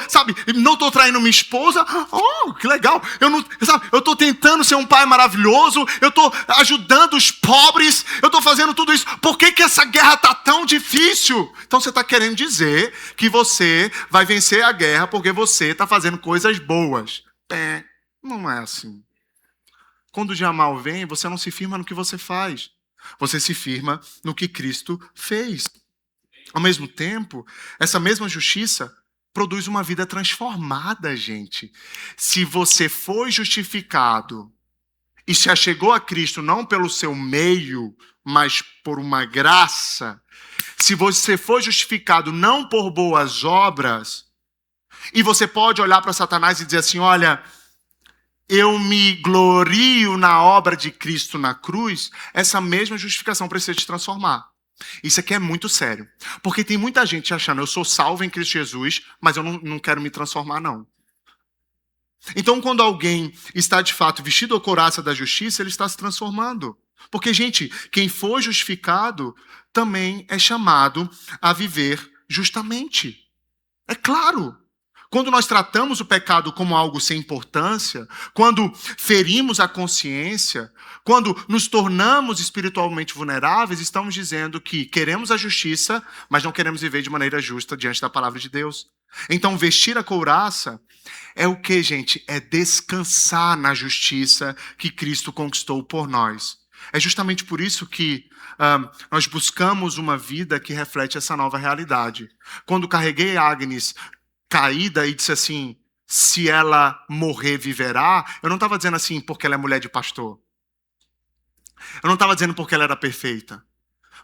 não estou traindo minha esposa, oh, que legal. Eu estou tentando ser um pai maravilhoso, eu estou ajudando os pobres, eu estou fazendo tudo isso. Por que essa guerra está tão difícil? Então você está querendo dizer que você vai vencer a guerra porque você está fazendo coisas boas. Não é assim. Quando o dia mal vem, você não se firma no que você faz. Você se firma no que Cristo fez. Ao mesmo tempo, essa mesma justiça produz uma vida transformada, gente. Se você foi justificado e se achegou a Cristo não pelo seu meio, mas por uma graça, se você foi justificado não por boas obras, e você pode olhar para Satanás e dizer assim, olha, eu me glorio na obra de Cristo na cruz, essa mesma justificação precisa te transformar. Isso aqui é muito sério. Porque tem muita gente achando, eu sou salvo em Cristo Jesus, mas eu não quero me transformar, não. Então, quando alguém está, de fato, vestido a couraça da justiça, ele está se transformando. Porque, gente, quem for justificado também é chamado a viver justamente. É claro. Quando nós tratamos o pecado como algo sem importância, quando ferimos a consciência, quando nos tornamos espiritualmente vulneráveis, estamos dizendo que queremos a justiça, mas não queremos viver de maneira justa diante da palavra de Deus. Então, vestir a couraça é o que, gente? É descansar na justiça que Cristo conquistou por nós. É justamente por isso que nós buscamos uma vida que reflete essa nova realidade. Quando carreguei a Agnes caída e disse assim, se ela morrer, viverá, eu não estava dizendo assim porque ela é mulher de pastor. Eu não estava dizendo porque ela era perfeita.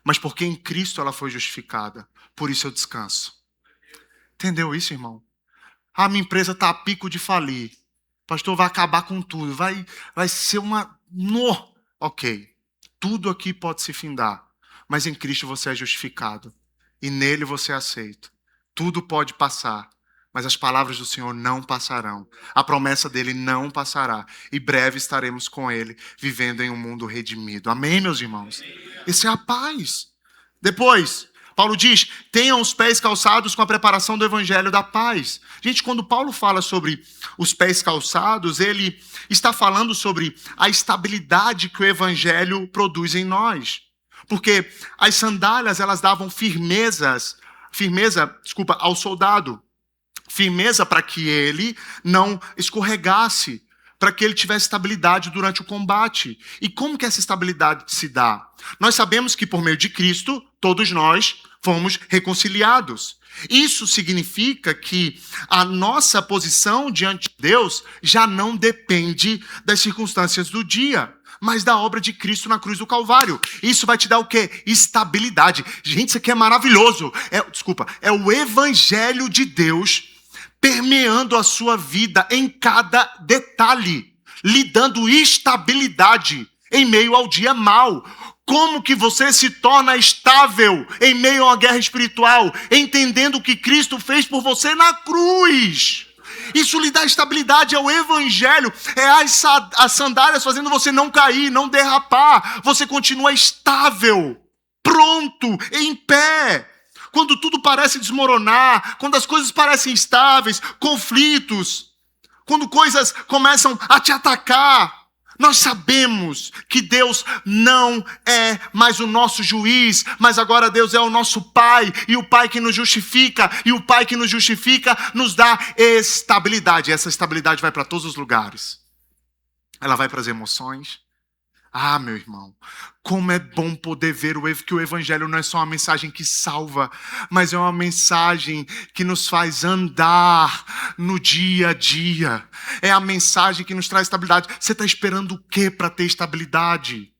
Mas porque em Cristo ela foi justificada. Por isso eu descanso. Entendeu isso, irmão? Ah, minha empresa está a pico de falir. Pastor, vai acabar com tudo. Vai ser uma... No! Ok. Tudo aqui pode se findar. Mas em Cristo você é justificado. E nele você é aceito. Tudo pode passar. Mas as palavras do Senhor não passarão. A promessa dele não passará. E breve estaremos com ele, vivendo em um mundo redimido. Amém, meus irmãos? Essa é a paz. Depois, Paulo diz, tenham os pés calçados com a preparação do evangelho da paz. Gente, quando Paulo fala sobre os pés calçados, ele está falando sobre a estabilidade que o evangelho produz em nós. Porque as sandálias, elas davam firmeza, ao soldado. Firmeza para que ele não escorregasse, para que ele tivesse estabilidade durante o combate. E como que essa estabilidade se dá? Nós sabemos que por meio de Cristo, todos nós fomos reconciliados. Isso significa que a nossa posição diante de Deus já não depende das circunstâncias do dia, mas da obra de Cristo na cruz do Calvário. Isso vai te dar o quê? Estabilidade. Gente, isso aqui é maravilhoso. É o evangelho de Deus permeando a sua vida em cada detalhe, lhe dando estabilidade em meio ao dia mau. Como que você se torna estável em meio a uma guerra espiritual, entendendo o que Cristo fez por você na cruz? Isso lhe dá estabilidade, é o evangelho, é as sandálias fazendo você não cair, não derrapar. Você continua estável, pronto, em pé. Quando tudo parece desmoronar, quando as coisas parecem instáveis, conflitos, quando coisas começam a te atacar, nós sabemos que Deus não é mais o nosso juiz, mas agora Deus é o nosso Pai, e o Pai que nos justifica, e o Pai que nos justifica nos dá estabilidade. Essa estabilidade vai para todos os lugares. Ela vai para as emoções. Ah, meu irmão, como é bom poder ver que o evangelho não é só uma mensagem que salva, mas é uma mensagem que nos faz andar no dia a dia. É a mensagem que nos traz estabilidade. Você está esperando o quê para ter estabilidade?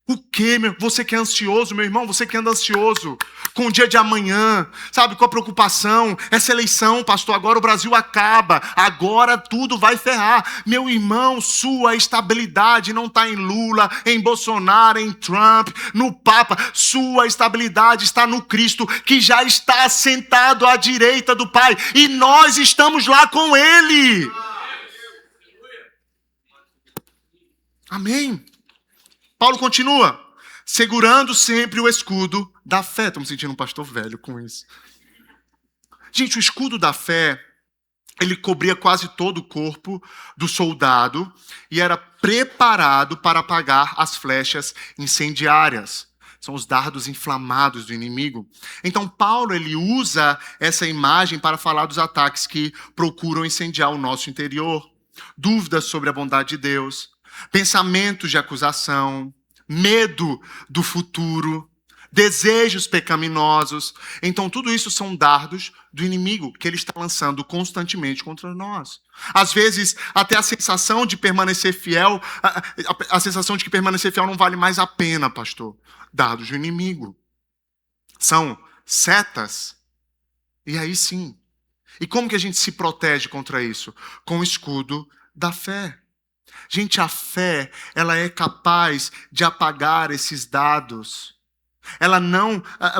O quê, meu? Você que é ansioso, meu irmão, você que anda ansioso com o dia de amanhã, sabe, com a preocupação, essa eleição, pastor, agora o Brasil acaba, agora tudo vai ferrar. Meu irmão, sua estabilidade não está em Lula, em Bolsonaro, em Trump, no Papa. Sua estabilidade está no Cristo, que já está sentado à direita do Pai, e nós estamos lá com Ele. Amém. Paulo continua, segurando sempre o escudo da fé. Estou me sentindo um pastor velho com isso. Gente, o escudo da fé, ele cobria quase todo o corpo do soldado e era preparado para apagar as flechas incendiárias. São os dardos inflamados do inimigo. Então, Paulo, ele usa essa imagem para falar dos ataques que procuram incendiar o nosso interior. Dúvidas sobre a bondade de Deus, pensamentos de acusação, medo do futuro, desejos pecaminosos. Então, tudo isso são dardos do inimigo que ele está lançando constantemente contra nós. Às vezes, até a sensação de permanecer fiel, a sensação de que permanecer fiel não vale mais a pena, pastor. Dardos do inimigo. São setas. E aí sim. E como que a gente se protege contra isso? Com o escudo da fé. Gente, a fé, ela é capaz de apagar esses dados.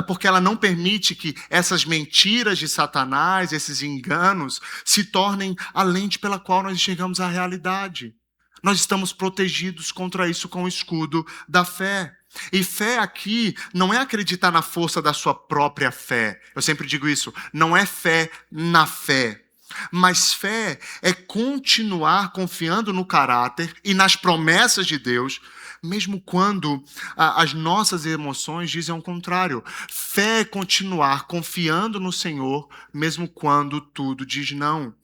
Porque ela não permite que essas mentiras de Satanás, esses enganos, se tornem a lente pela qual nós enxergamos a realidade. Nós estamos protegidos contra isso com o escudo da fé. E fé aqui não é acreditar na força da sua própria fé. Eu sempre digo isso, não é fé na fé. Mas fé é continuar confiando no caráter e nas promessas de Deus, mesmo quando as nossas emoções dizem o contrário. Fé é continuar confiando no Senhor, mesmo quando tudo diz não.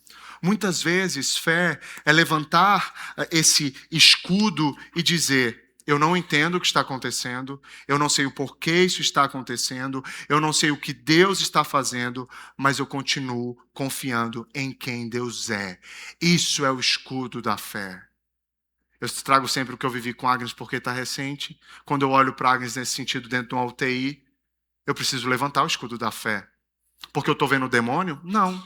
Muitas vezes, fé é levantar esse escudo e dizer: eu não entendo o que está acontecendo, eu não sei o porquê isso está acontecendo, eu não sei o que Deus está fazendo, mas eu continuo confiando em quem Deus é. Isso é o escudo da fé. Eu trago sempre o que eu vivi com Agnes porque está recente. Quando eu olho para Agnes nesse sentido dentro de uma UTI, eu preciso levantar o escudo da fé. Porque eu estou vendo o demônio? Não.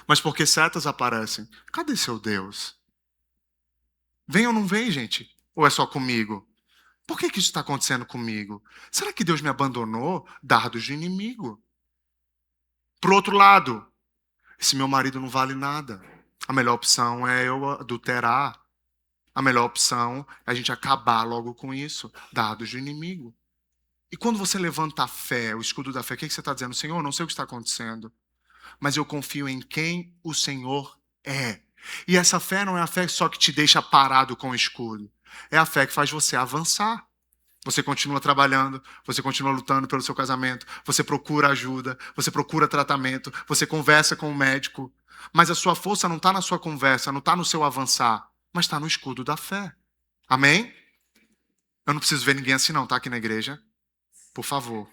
Mas porque setas aparecem. Cadê seu Deus? Vem ou não vem, gente? Ou é só comigo? Por que isso está acontecendo comigo? Será que Deus me abandonou? Dardos de inimigo. Por outro lado, esse meu marido não vale nada. A melhor opção é eu adulterar. A melhor opção é a gente acabar logo com isso. Dardos de inimigo. E quando você levanta a fé, o escudo da fé, o que você está dizendo? Senhor, não sei o que está acontecendo, mas eu confio em quem o Senhor é. E essa fé não é a fé só que te deixa parado com o escudo. É a fé que faz você avançar. Você continua trabalhando, você continua lutando pelo seu casamento, você procura ajuda, você procura tratamento, você conversa com o médico. Mas a sua força não está na sua conversa, não está no seu avançar, mas está no escudo da fé. Amém? Eu não preciso ver ninguém assim não, tá? Aqui na igreja. Por favor.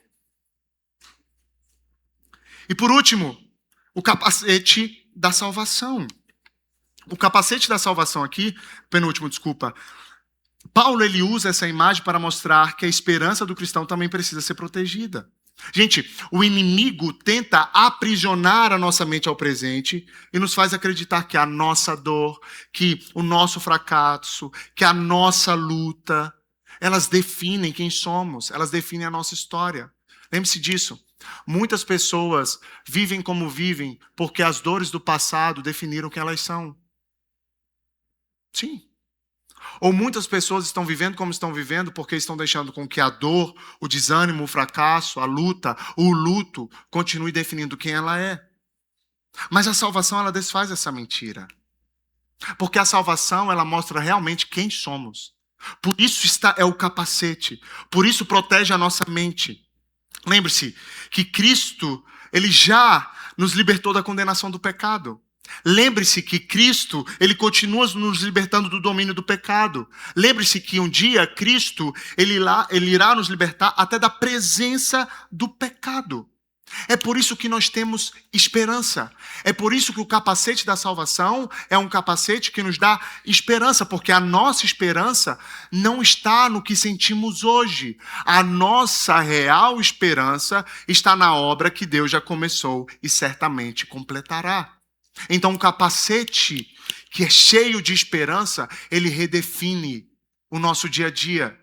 E por último, o capacete da salvação. O capacete da salvação aqui, penúltimo, desculpa. Paulo, ele usa essa imagem para mostrar que a esperança do cristão também precisa ser protegida. Gente, o inimigo tenta aprisionar a nossa mente ao presente e nos faz acreditar que a nossa dor, que o nosso fracasso, que a nossa luta, elas definem quem somos, elas definem a nossa história. Lembre-se disso. Muitas pessoas vivem como vivem porque as dores do passado definiram quem elas são. Sim. Ou muitas pessoas estão vivendo como estão vivendo porque estão deixando com que a dor, o desânimo, o fracasso, a luta, o luto continue definindo quem ela é. Mas a salvação, ela desfaz essa mentira. Porque a salvação, ela mostra realmente quem somos. Por isso é o capacete. Por isso protege a nossa mente. Lembre-se que Cristo, ele já nos libertou da condenação do pecado. Lembre-se que Cristo, ele continua nos libertando do domínio do pecado. Lembre-se que um dia Cristo, ele irá nos libertar até da presença do pecado. É por isso que nós temos esperança. É por isso que o capacete da salvação é um capacete que nos dá esperança, porque a nossa esperança não está no que sentimos hoje. A nossa real esperança está na obra que Deus já começou e certamente completará. Então, o capacete que é cheio de esperança, ele redefine o nosso dia a dia.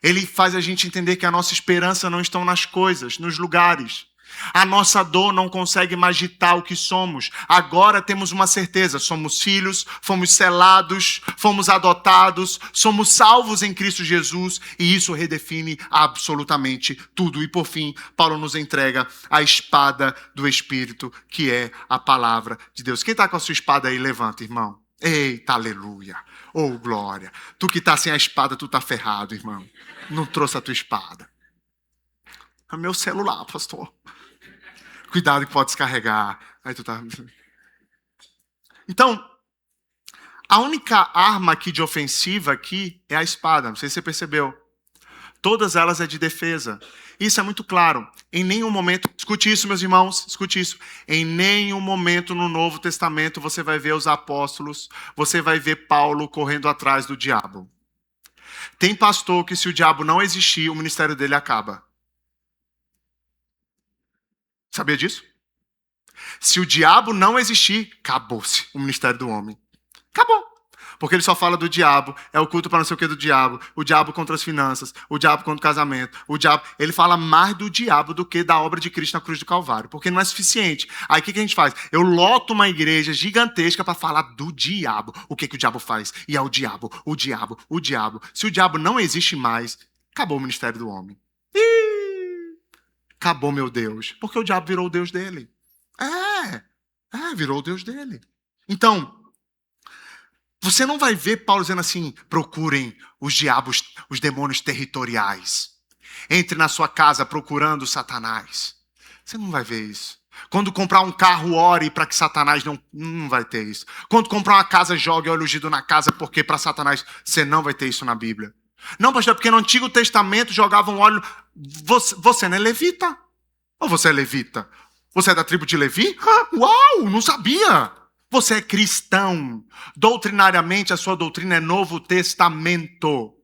Ele faz a gente entender que a nossa esperança não está nas coisas, nos lugares. A nossa dor não consegue mais ditar o que somos. Agora temos uma certeza, somos filhos, fomos selados, fomos adotados, somos salvos em Cristo Jesus, e isso redefine absolutamente tudo. E por fim, Paulo nos entrega a espada do Espírito, que é a palavra de Deus. Quem está com a sua espada aí, levanta, irmão. Eita, aleluia. Oh, glória. Tu que está sem a espada, tu está ferrado, irmão. Não trouxe a tua espada. É meu celular, pastor. Cuidado que pode descarregar. Aí tu tá... Então, a única arma aqui de ofensiva aqui é a espada. Não sei se você percebeu. Todas elas é de defesa. Isso é muito claro. Em nenhum momento... Escute isso, meus irmãos. Escute isso. Em nenhum momento no Novo Testamento você vai ver os apóstolos, você vai ver Paulo correndo atrás do diabo. Tem pastor que se o diabo não existir, o ministério dele acaba. Sabia disso? Se o diabo não existir, acabou-se o ministério do homem. Acabou. Porque ele só fala do diabo, é o culto para não sei o que do diabo, o diabo contra as finanças, o diabo contra o casamento, o diabo... Ele fala mais do diabo do que da obra de Cristo na cruz do Calvário, porque não é suficiente. Aí o que a gente faz? Eu loto uma igreja gigantesca para falar do diabo. O que o diabo faz? E é o diabo, o diabo, o diabo. Se o diabo não existe mais, acabou o ministério do homem. Acabou, meu Deus. Porque o diabo virou o Deus dele. Virou o Deus dele. Então, você não vai ver Paulo dizendo assim, procurem os diabos, os demônios territoriais. Entre na sua casa procurando Satanás. Você não vai ver isso. Quando comprar um carro, ore para que Satanás não vai ter isso. Quando comprar uma casa, jogue óleo ungido na casa, porque para Satanás você não vai ter isso na Bíblia. Não, pastor, porque no Antigo Testamento jogavam óleo... Você não é levita? Ou você é levita? Você é da tribo de Levi? Uau, não sabia! Você é cristão. Doutrinariamente, a sua doutrina é Novo Testamento.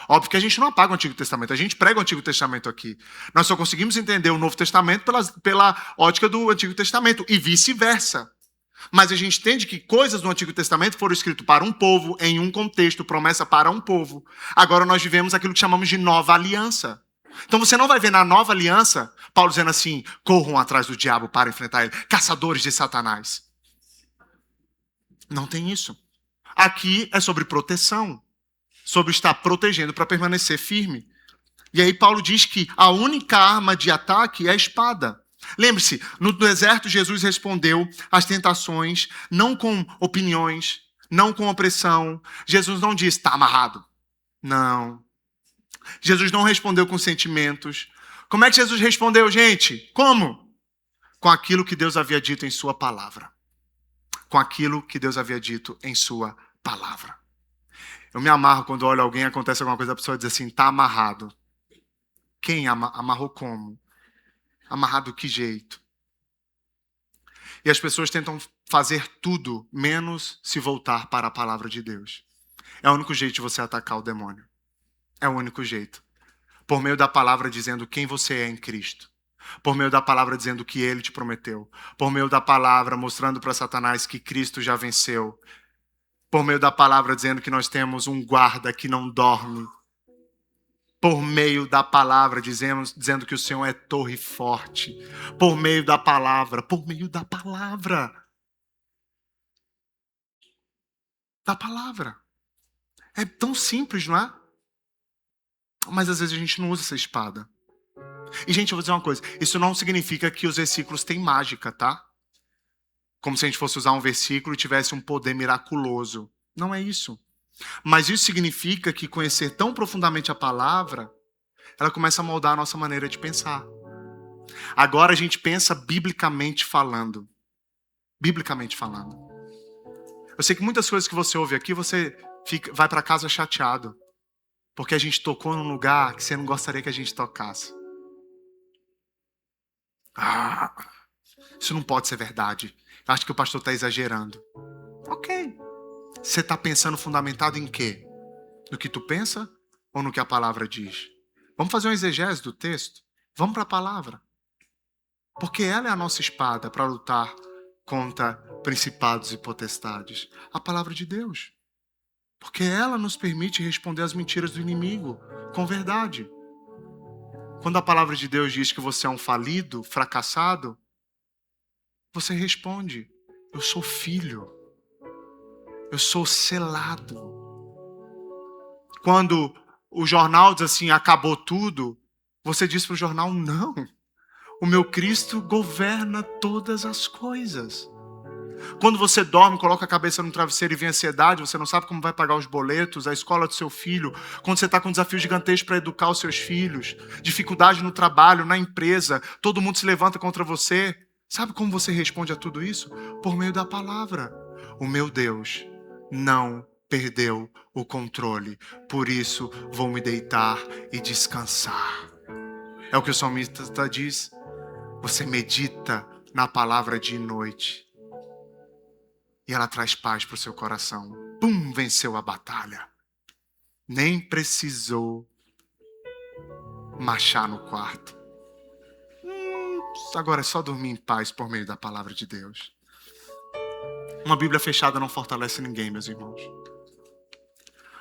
Óbvio que a gente não apaga o Antigo Testamento, a gente prega o Antigo Testamento aqui. Nós só conseguimos entender o Novo Testamento pela ótica do Antigo Testamento e vice-versa. Mas a gente entende que coisas do Antigo Testamento foram escritas para um povo, em um contexto, promessa para um povo. Agora nós vivemos aquilo que chamamos de nova aliança. Então você não vai ver na nova aliança Paulo dizendo assim, corram atrás do diabo para enfrentar ele, caçadores de Satanás. Não tem isso. Aqui é sobre proteção, sobre estar protegendo para permanecer firme. E aí Paulo diz que a única arma de ataque é a espada. Lembre-se, no deserto Jesus respondeu às tentações não com opiniões, não com opressão. Jesus não disse, está amarrado. Não. Jesus não respondeu com sentimentos. Como é que Jesus respondeu, gente? Como? Com aquilo que Deus havia dito em sua palavra. Com aquilo que Deus havia dito em sua palavra. Eu me amarro quando olho alguém, acontece alguma coisa, a pessoa diz assim, está amarrado. Quem amarrou como? Amarrado de que jeito? E as pessoas tentam fazer tudo, menos se voltar para a palavra de Deus. É o único jeito de você atacar o demônio. É o único jeito. Por meio da palavra dizendo quem você é em Cristo. Por meio da palavra dizendo o que Ele te prometeu. Por meio da palavra mostrando para Satanás que Cristo já venceu. Por meio da palavra dizendo que nós temos um guarda que não dorme. Por meio da palavra dizendo que o Senhor é torre forte. Por meio da palavra. Por meio da palavra. Da palavra. É tão simples, não é? Mas às vezes a gente não usa essa espada. E, gente, eu vou dizer uma coisa. Isso não significa que os versículos têm mágica, tá? Como se a gente fosse usar um versículo e tivesse um poder miraculoso. Não é isso. Mas isso significa que conhecer tão profundamente a palavra, ela começa a moldar a nossa maneira de pensar. Agora a gente pensa biblicamente falando. Biblicamente falando. Eu sei que muitas coisas que você ouve aqui, você vai para casa chateado. Porque a gente tocou num lugar que você não gostaria que a gente tocasse. Isso não pode ser verdade. Eu acho que o pastor está exagerando. Ok. Você está pensando fundamentado em quê? No que tu pensa ou no que a palavra diz? Vamos fazer um exegese do texto? Vamos para a palavra. Porque ela é a nossa espada para lutar contra principados e potestades. A palavra de Deus. Porque ela nos permite responder às mentiras do inimigo com verdade. Quando a palavra de Deus diz que você é um falido, fracassado, você responde, eu sou filho. Eu sou selado. Quando o jornal diz assim, acabou tudo, você diz para o jornal, não. O meu Cristo governa todas as coisas. Quando você dorme, coloca a cabeça no travesseiro e vem ansiedade, você não sabe como vai pagar os boletos, a escola do seu filho. Quando você está com um desafio gigantesco para educar os seus filhos, dificuldade no trabalho, na empresa, todo mundo se levanta contra você. Sabe como você responde a tudo isso? Por meio da palavra. O meu Deus não perdeu o controle. Por isso vou me deitar e descansar. É o que o salmista diz. Você medita na palavra dia e noite. E ela traz paz para o seu coração. Pum, venceu a batalha. Nem precisou marchar no quarto. Agora é só dormir em paz por meio da palavra de Deus. Uma Bíblia fechada não fortalece ninguém, meus irmãos.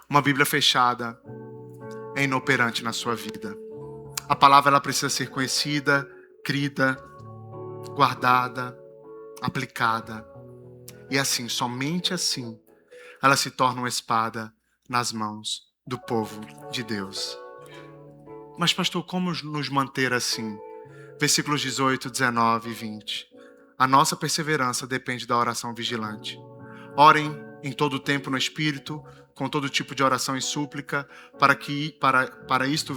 Uma Bíblia fechada é inoperante na sua vida. A palavra ela precisa ser conhecida, crida, guardada, aplicada. E assim, somente assim, ela se torna uma espada nas mãos do povo de Deus. Mas, pastor, como nos manter assim? Versículos 18, 19 e 20. A nossa perseverança depende da oração vigilante. Orem em todo o tempo no Espírito, com todo tipo de oração e súplica, para isto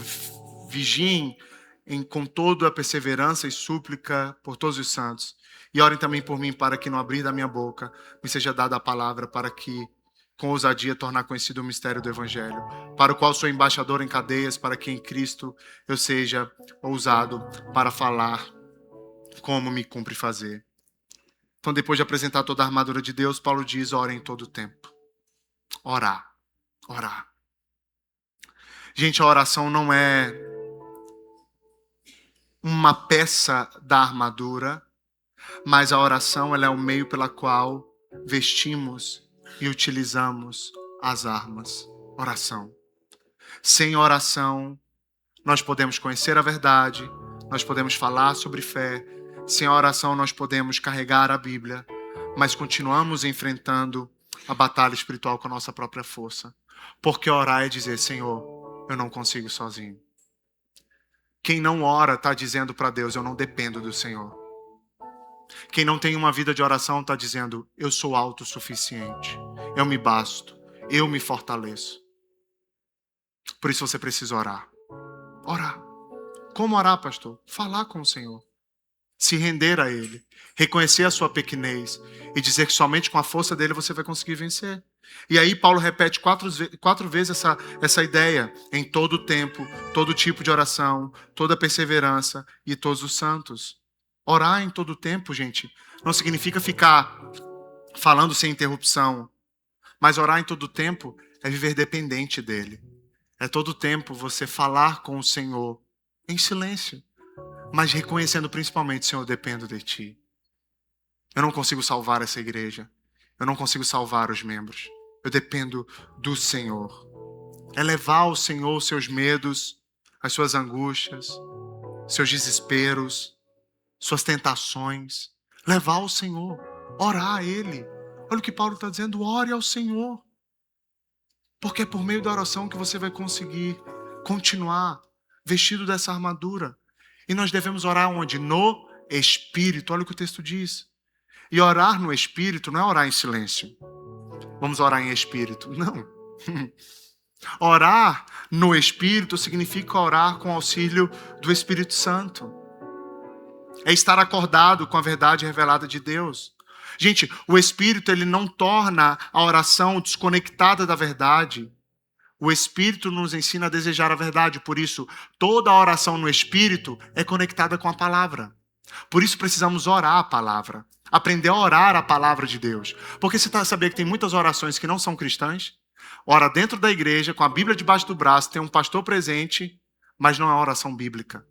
vigiem com toda a perseverança e súplica por todos os santos. E orem também por mim, para que no abrir da minha boca me seja dada a palavra, para que com ousadia tornar conhecido o mistério do Evangelho, para o qual sou embaixador em cadeias, para que em Cristo eu seja ousado para falar como me cumpre fazer. Então, depois de apresentar toda a armadura de Deus, Paulo diz, orem em todo o tempo. Orar. Orar. Gente, a oração não é uma peça da armadura, mas a oração ela é o meio pela qual vestimos e utilizamos as armas. Oração. Sem oração, nós podemos conhecer a verdade, nós podemos falar sobre fé. Sem a oração, nós podemos carregar a Bíblia, mas continuamos enfrentando a batalha espiritual com a nossa própria força. Porque orar é dizer, Senhor, eu não consigo sozinho. Quem não ora está dizendo para Deus, eu não dependo do Senhor. Quem não tem uma vida de oração está dizendo, eu sou autossuficiente. Eu me basto. Eu me fortaleço. Por isso você precisa orar. Orar. Como orar, pastor? Falar com o Senhor. Se render a Ele. Reconhecer a sua pequenez. E dizer que somente com a força dele você vai conseguir vencer. E aí Paulo repete quatro vezes essa ideia. Em todo tempo, todo tipo de oração, toda perseverança e todos os santos. Orar em todo tempo, gente, não significa ficar falando sem interrupção. Mas orar em todo tempo é viver dependente dele. É todo tempo você falar com o Senhor em silêncio. Mas reconhecendo principalmente, Senhor, eu dependo de Ti. Eu não consigo salvar essa igreja. Eu não consigo salvar os membros. Eu dependo do Senhor. É levar ao Senhor os seus medos, as suas angústias, seus desesperos, suas tentações. Levar ao Senhor. Orar a Ele. Olha o que Paulo está dizendo. Ore ao Senhor. Porque é por meio da oração que você vai conseguir continuar vestido dessa armadura. E nós devemos orar onde? No Espírito. Olha o que o texto diz. E orar no Espírito não é orar em silêncio. Vamos orar em Espírito. Não. Orar no Espírito significa orar com o auxílio do Espírito Santo. É estar acordado com a verdade revelada de Deus. Gente, o Espírito ele não torna a oração desconectada da verdade. O Espírito nos ensina a desejar a verdade. Por isso, toda a oração no Espírito é conectada com a palavra. Por isso precisamos orar a palavra. Aprender a orar a palavra de Deus. Porque você sabia que tem muitas orações que não são cristãs? Ora dentro da igreja, com a Bíblia debaixo do braço, tem um pastor presente, mas não é oração bíblica.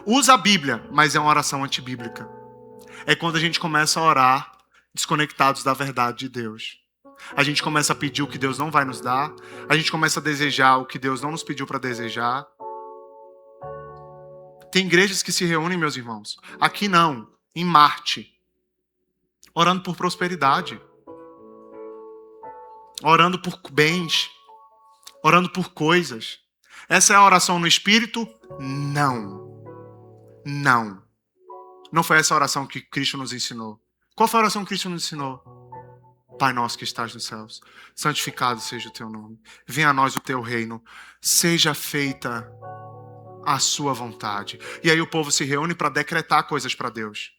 Usa a Bíblia, mas é uma oração antibíblica. É quando a gente começa a orar desconectados da verdade de Deus. A gente começa a pedir o que Deus não vai nos dar. A gente começa a desejar o que Deus não nos pediu para desejar. Tem igrejas que se reúnem, meus irmãos. Aqui não, em Marte. Orando por prosperidade. Orando por bens. Orando por coisas. Essa é a oração no Espírito? Não. Não. Não foi essa a oração que Cristo nos ensinou. Qual foi a oração que Cristo nos ensinou? Pai nosso que estás nos céus, santificado seja o teu nome. Venha a nós o teu reino. Seja feita a sua vontade. E aí o povo se reúne para decretar coisas para Deus.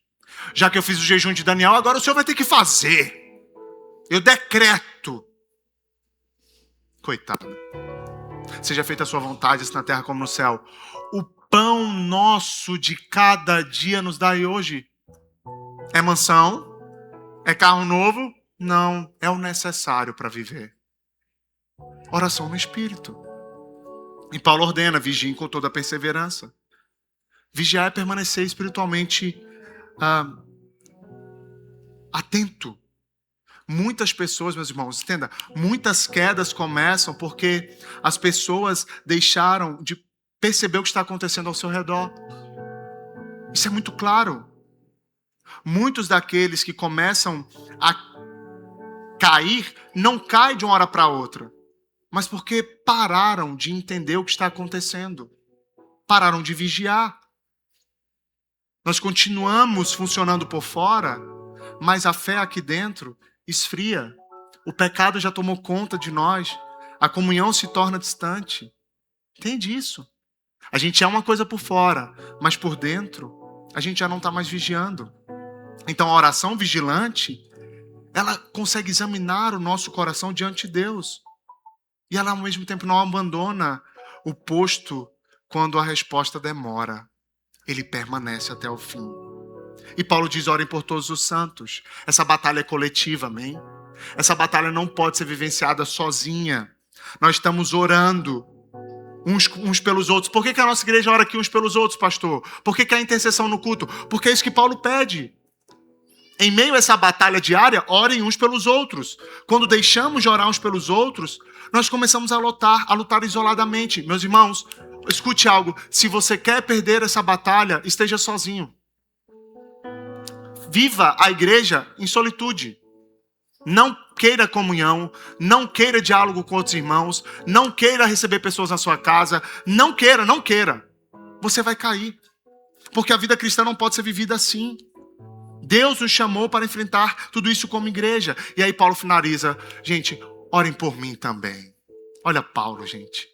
Já que eu fiz o jejum de Daniel, agora o Senhor vai ter que fazer. Eu decreto. Coitado. Seja feita a sua vontade, assim na terra como no céu. O pão nosso de cada dia nos dai hoje. É mansão? É carro novo? Não, é o necessário para viver. Oração no Espírito. E Paulo ordena, vigiem com toda a perseverança. Vigiar é permanecer espiritualmente atento. Muitas pessoas, meus irmãos, entenda, muitas quedas começam porque as pessoas deixaram de perceber o que está acontecendo ao seu redor. Isso é muito claro. Muitos daqueles que começam a cair, não caem de uma hora para outra, mas porque pararam de entender o que está acontecendo. Pararam de vigiar. Nós continuamos funcionando por fora, mas a fé aqui dentro esfria. O pecado já tomou conta de nós. A comunhão se torna distante. Entende isso? A gente é uma coisa por fora, mas por dentro a gente já não está mais vigiando. Então a oração vigilante, ela consegue examinar o nosso coração diante de Deus. E ela ao mesmo tempo não abandona o posto quando a resposta demora. Ele permanece até o fim. E Paulo diz, orem por todos os santos. Essa batalha é coletiva, amém? Essa batalha não pode ser vivenciada sozinha. Nós estamos orando uns pelos outros. Por que a nossa igreja ora aqui uns pelos outros, pastor? Por que a intercessão no culto? Porque é isso que Paulo pede. Em meio a essa batalha diária, orem uns pelos outros. Quando deixamos de orar uns pelos outros, nós começamos a lutar isoladamente. Meus irmãos, escute algo. Se você quer perder essa batalha, esteja sozinho. Viva a igreja em solitude. Não queira comunhão, não queira diálogo com outros irmãos, não queira receber pessoas na sua casa, não queira. você vai cair. Porque a vida cristã não pode ser vivida assim. Deus nos chamou para enfrentar tudo isso como igreja. E aí Paulo finaliza, gente, orem por mim também. Olha Paulo, gente.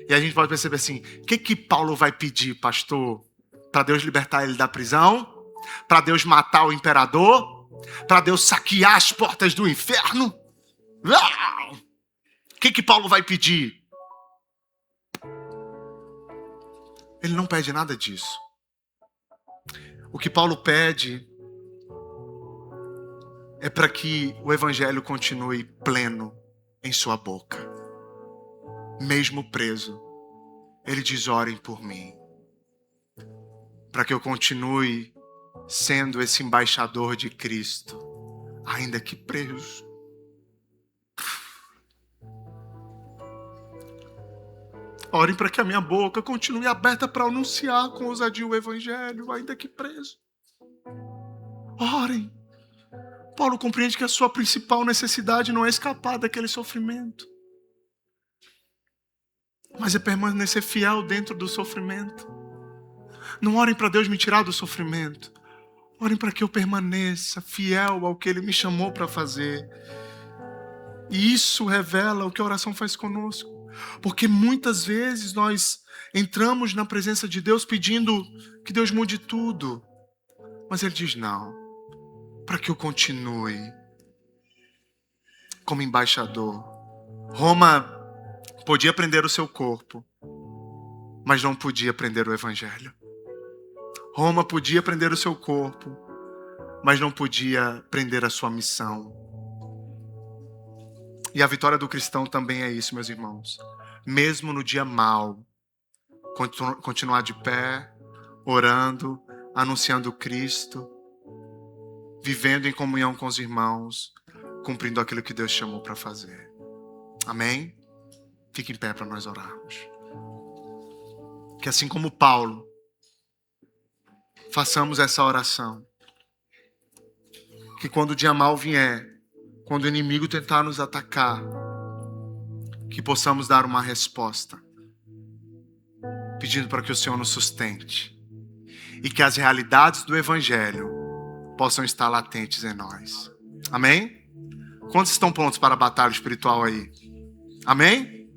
E a gente pode perceber assim, o que Paulo vai pedir, pastor? Para Deus libertar ele da prisão? Para Deus matar o imperador? Para Deus saquear as portas do inferno? O que Paulo vai pedir? Ele não pede nada disso. O que Paulo pede é para que o evangelho continue pleno em sua boca. Mesmo preso, ele diz, orem por mim. Para que eu continue sendo esse embaixador de Cristo, ainda que preso. Orem para que a minha boca continue aberta para anunciar com ousadia o evangelho, ainda que preso. Orem. Paulo compreende que a sua principal necessidade não é escapar daquele sofrimento, mas é permanecer fiel dentro do sofrimento. Não orem para Deus me tirar do sofrimento. Orem para que eu permaneça fiel ao que Ele me chamou para fazer. E isso revela o que a oração faz conosco. Porque muitas vezes nós entramos na presença de Deus pedindo que Deus mude tudo. Mas Ele diz, não. Para que eu continue como embaixador. Roma podia prender o seu corpo, mas não podia prender o evangelho. Roma podia prender o seu corpo, mas não podia prender a sua missão. E a vitória do cristão também é isso, meus irmãos. Mesmo no dia mau, continuar de pé, orando, anunciando Cristo, vivendo em comunhão com os irmãos, cumprindo aquilo que Deus chamou para fazer. Amém? Fique em pé para nós orarmos. Que assim como Paulo, façamos essa oração. Que quando o dia mau vier, quando o inimigo tentar nos atacar, que possamos dar uma resposta, pedindo para que o Senhor nos sustente. E que as realidades do evangelho possam estar latentes em nós. Amém? Quantos estão prontos para a batalha espiritual aí? Amém?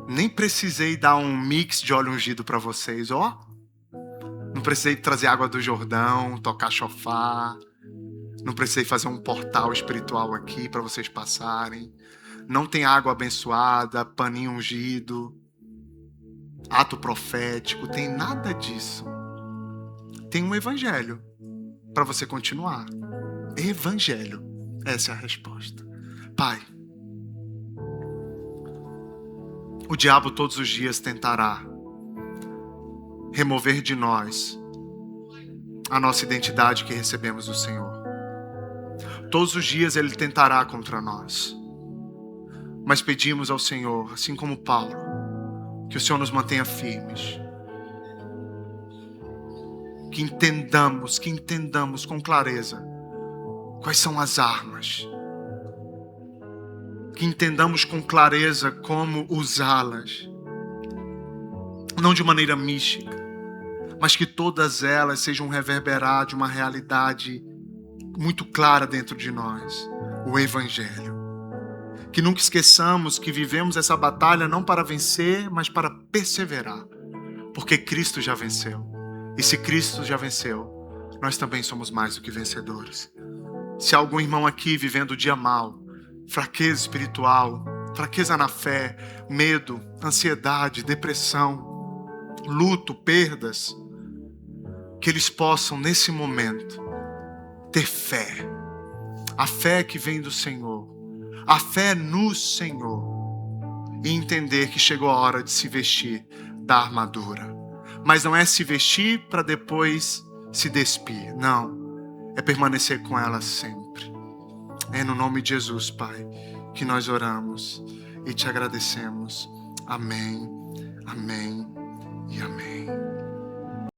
Nem precisei dar um mix de óleo ungido para vocês, ó. Não precisei trazer água do Jordão, tocar chofar. Não precisei fazer um portal espiritual aqui para vocês passarem. Não tem água abençoada, paninho ungido, ato profético, tem nada disso. Tem um evangelho para você continuar. Evangelho. Essa é a resposta. Pai, o diabo todos os dias tentará remover de nós a nossa identidade que recebemos do Senhor. Todos os dias ele tentará contra nós. Mas pedimos ao Senhor, assim como Paulo, que o Senhor nos mantenha firmes. Que entendamos com clareza quais são as armas. Que entendamos com clareza como usá-las. Não de maneira mística, mas que todas elas sejam reverberar de uma realidade muito clara dentro de nós, o Evangelho. Que nunca esqueçamos que vivemos essa batalha não para vencer, mas para perseverar, porque Cristo já venceu. E se Cristo já venceu, nós também somos mais do que vencedores. Se há algum irmão aqui vivendo o dia mal, fraqueza espiritual, fraqueza na fé, medo, ansiedade, depressão, luto, perdas, que eles possam nesse momento ter fé, a fé que vem do Senhor, a fé no Senhor, e entender que chegou a hora de se vestir da armadura. Mas não é se vestir para depois se despir, não, é permanecer com ela sempre. É no nome de Jesus, Pai, que nós oramos e te agradecemos. Amém, amém e amém.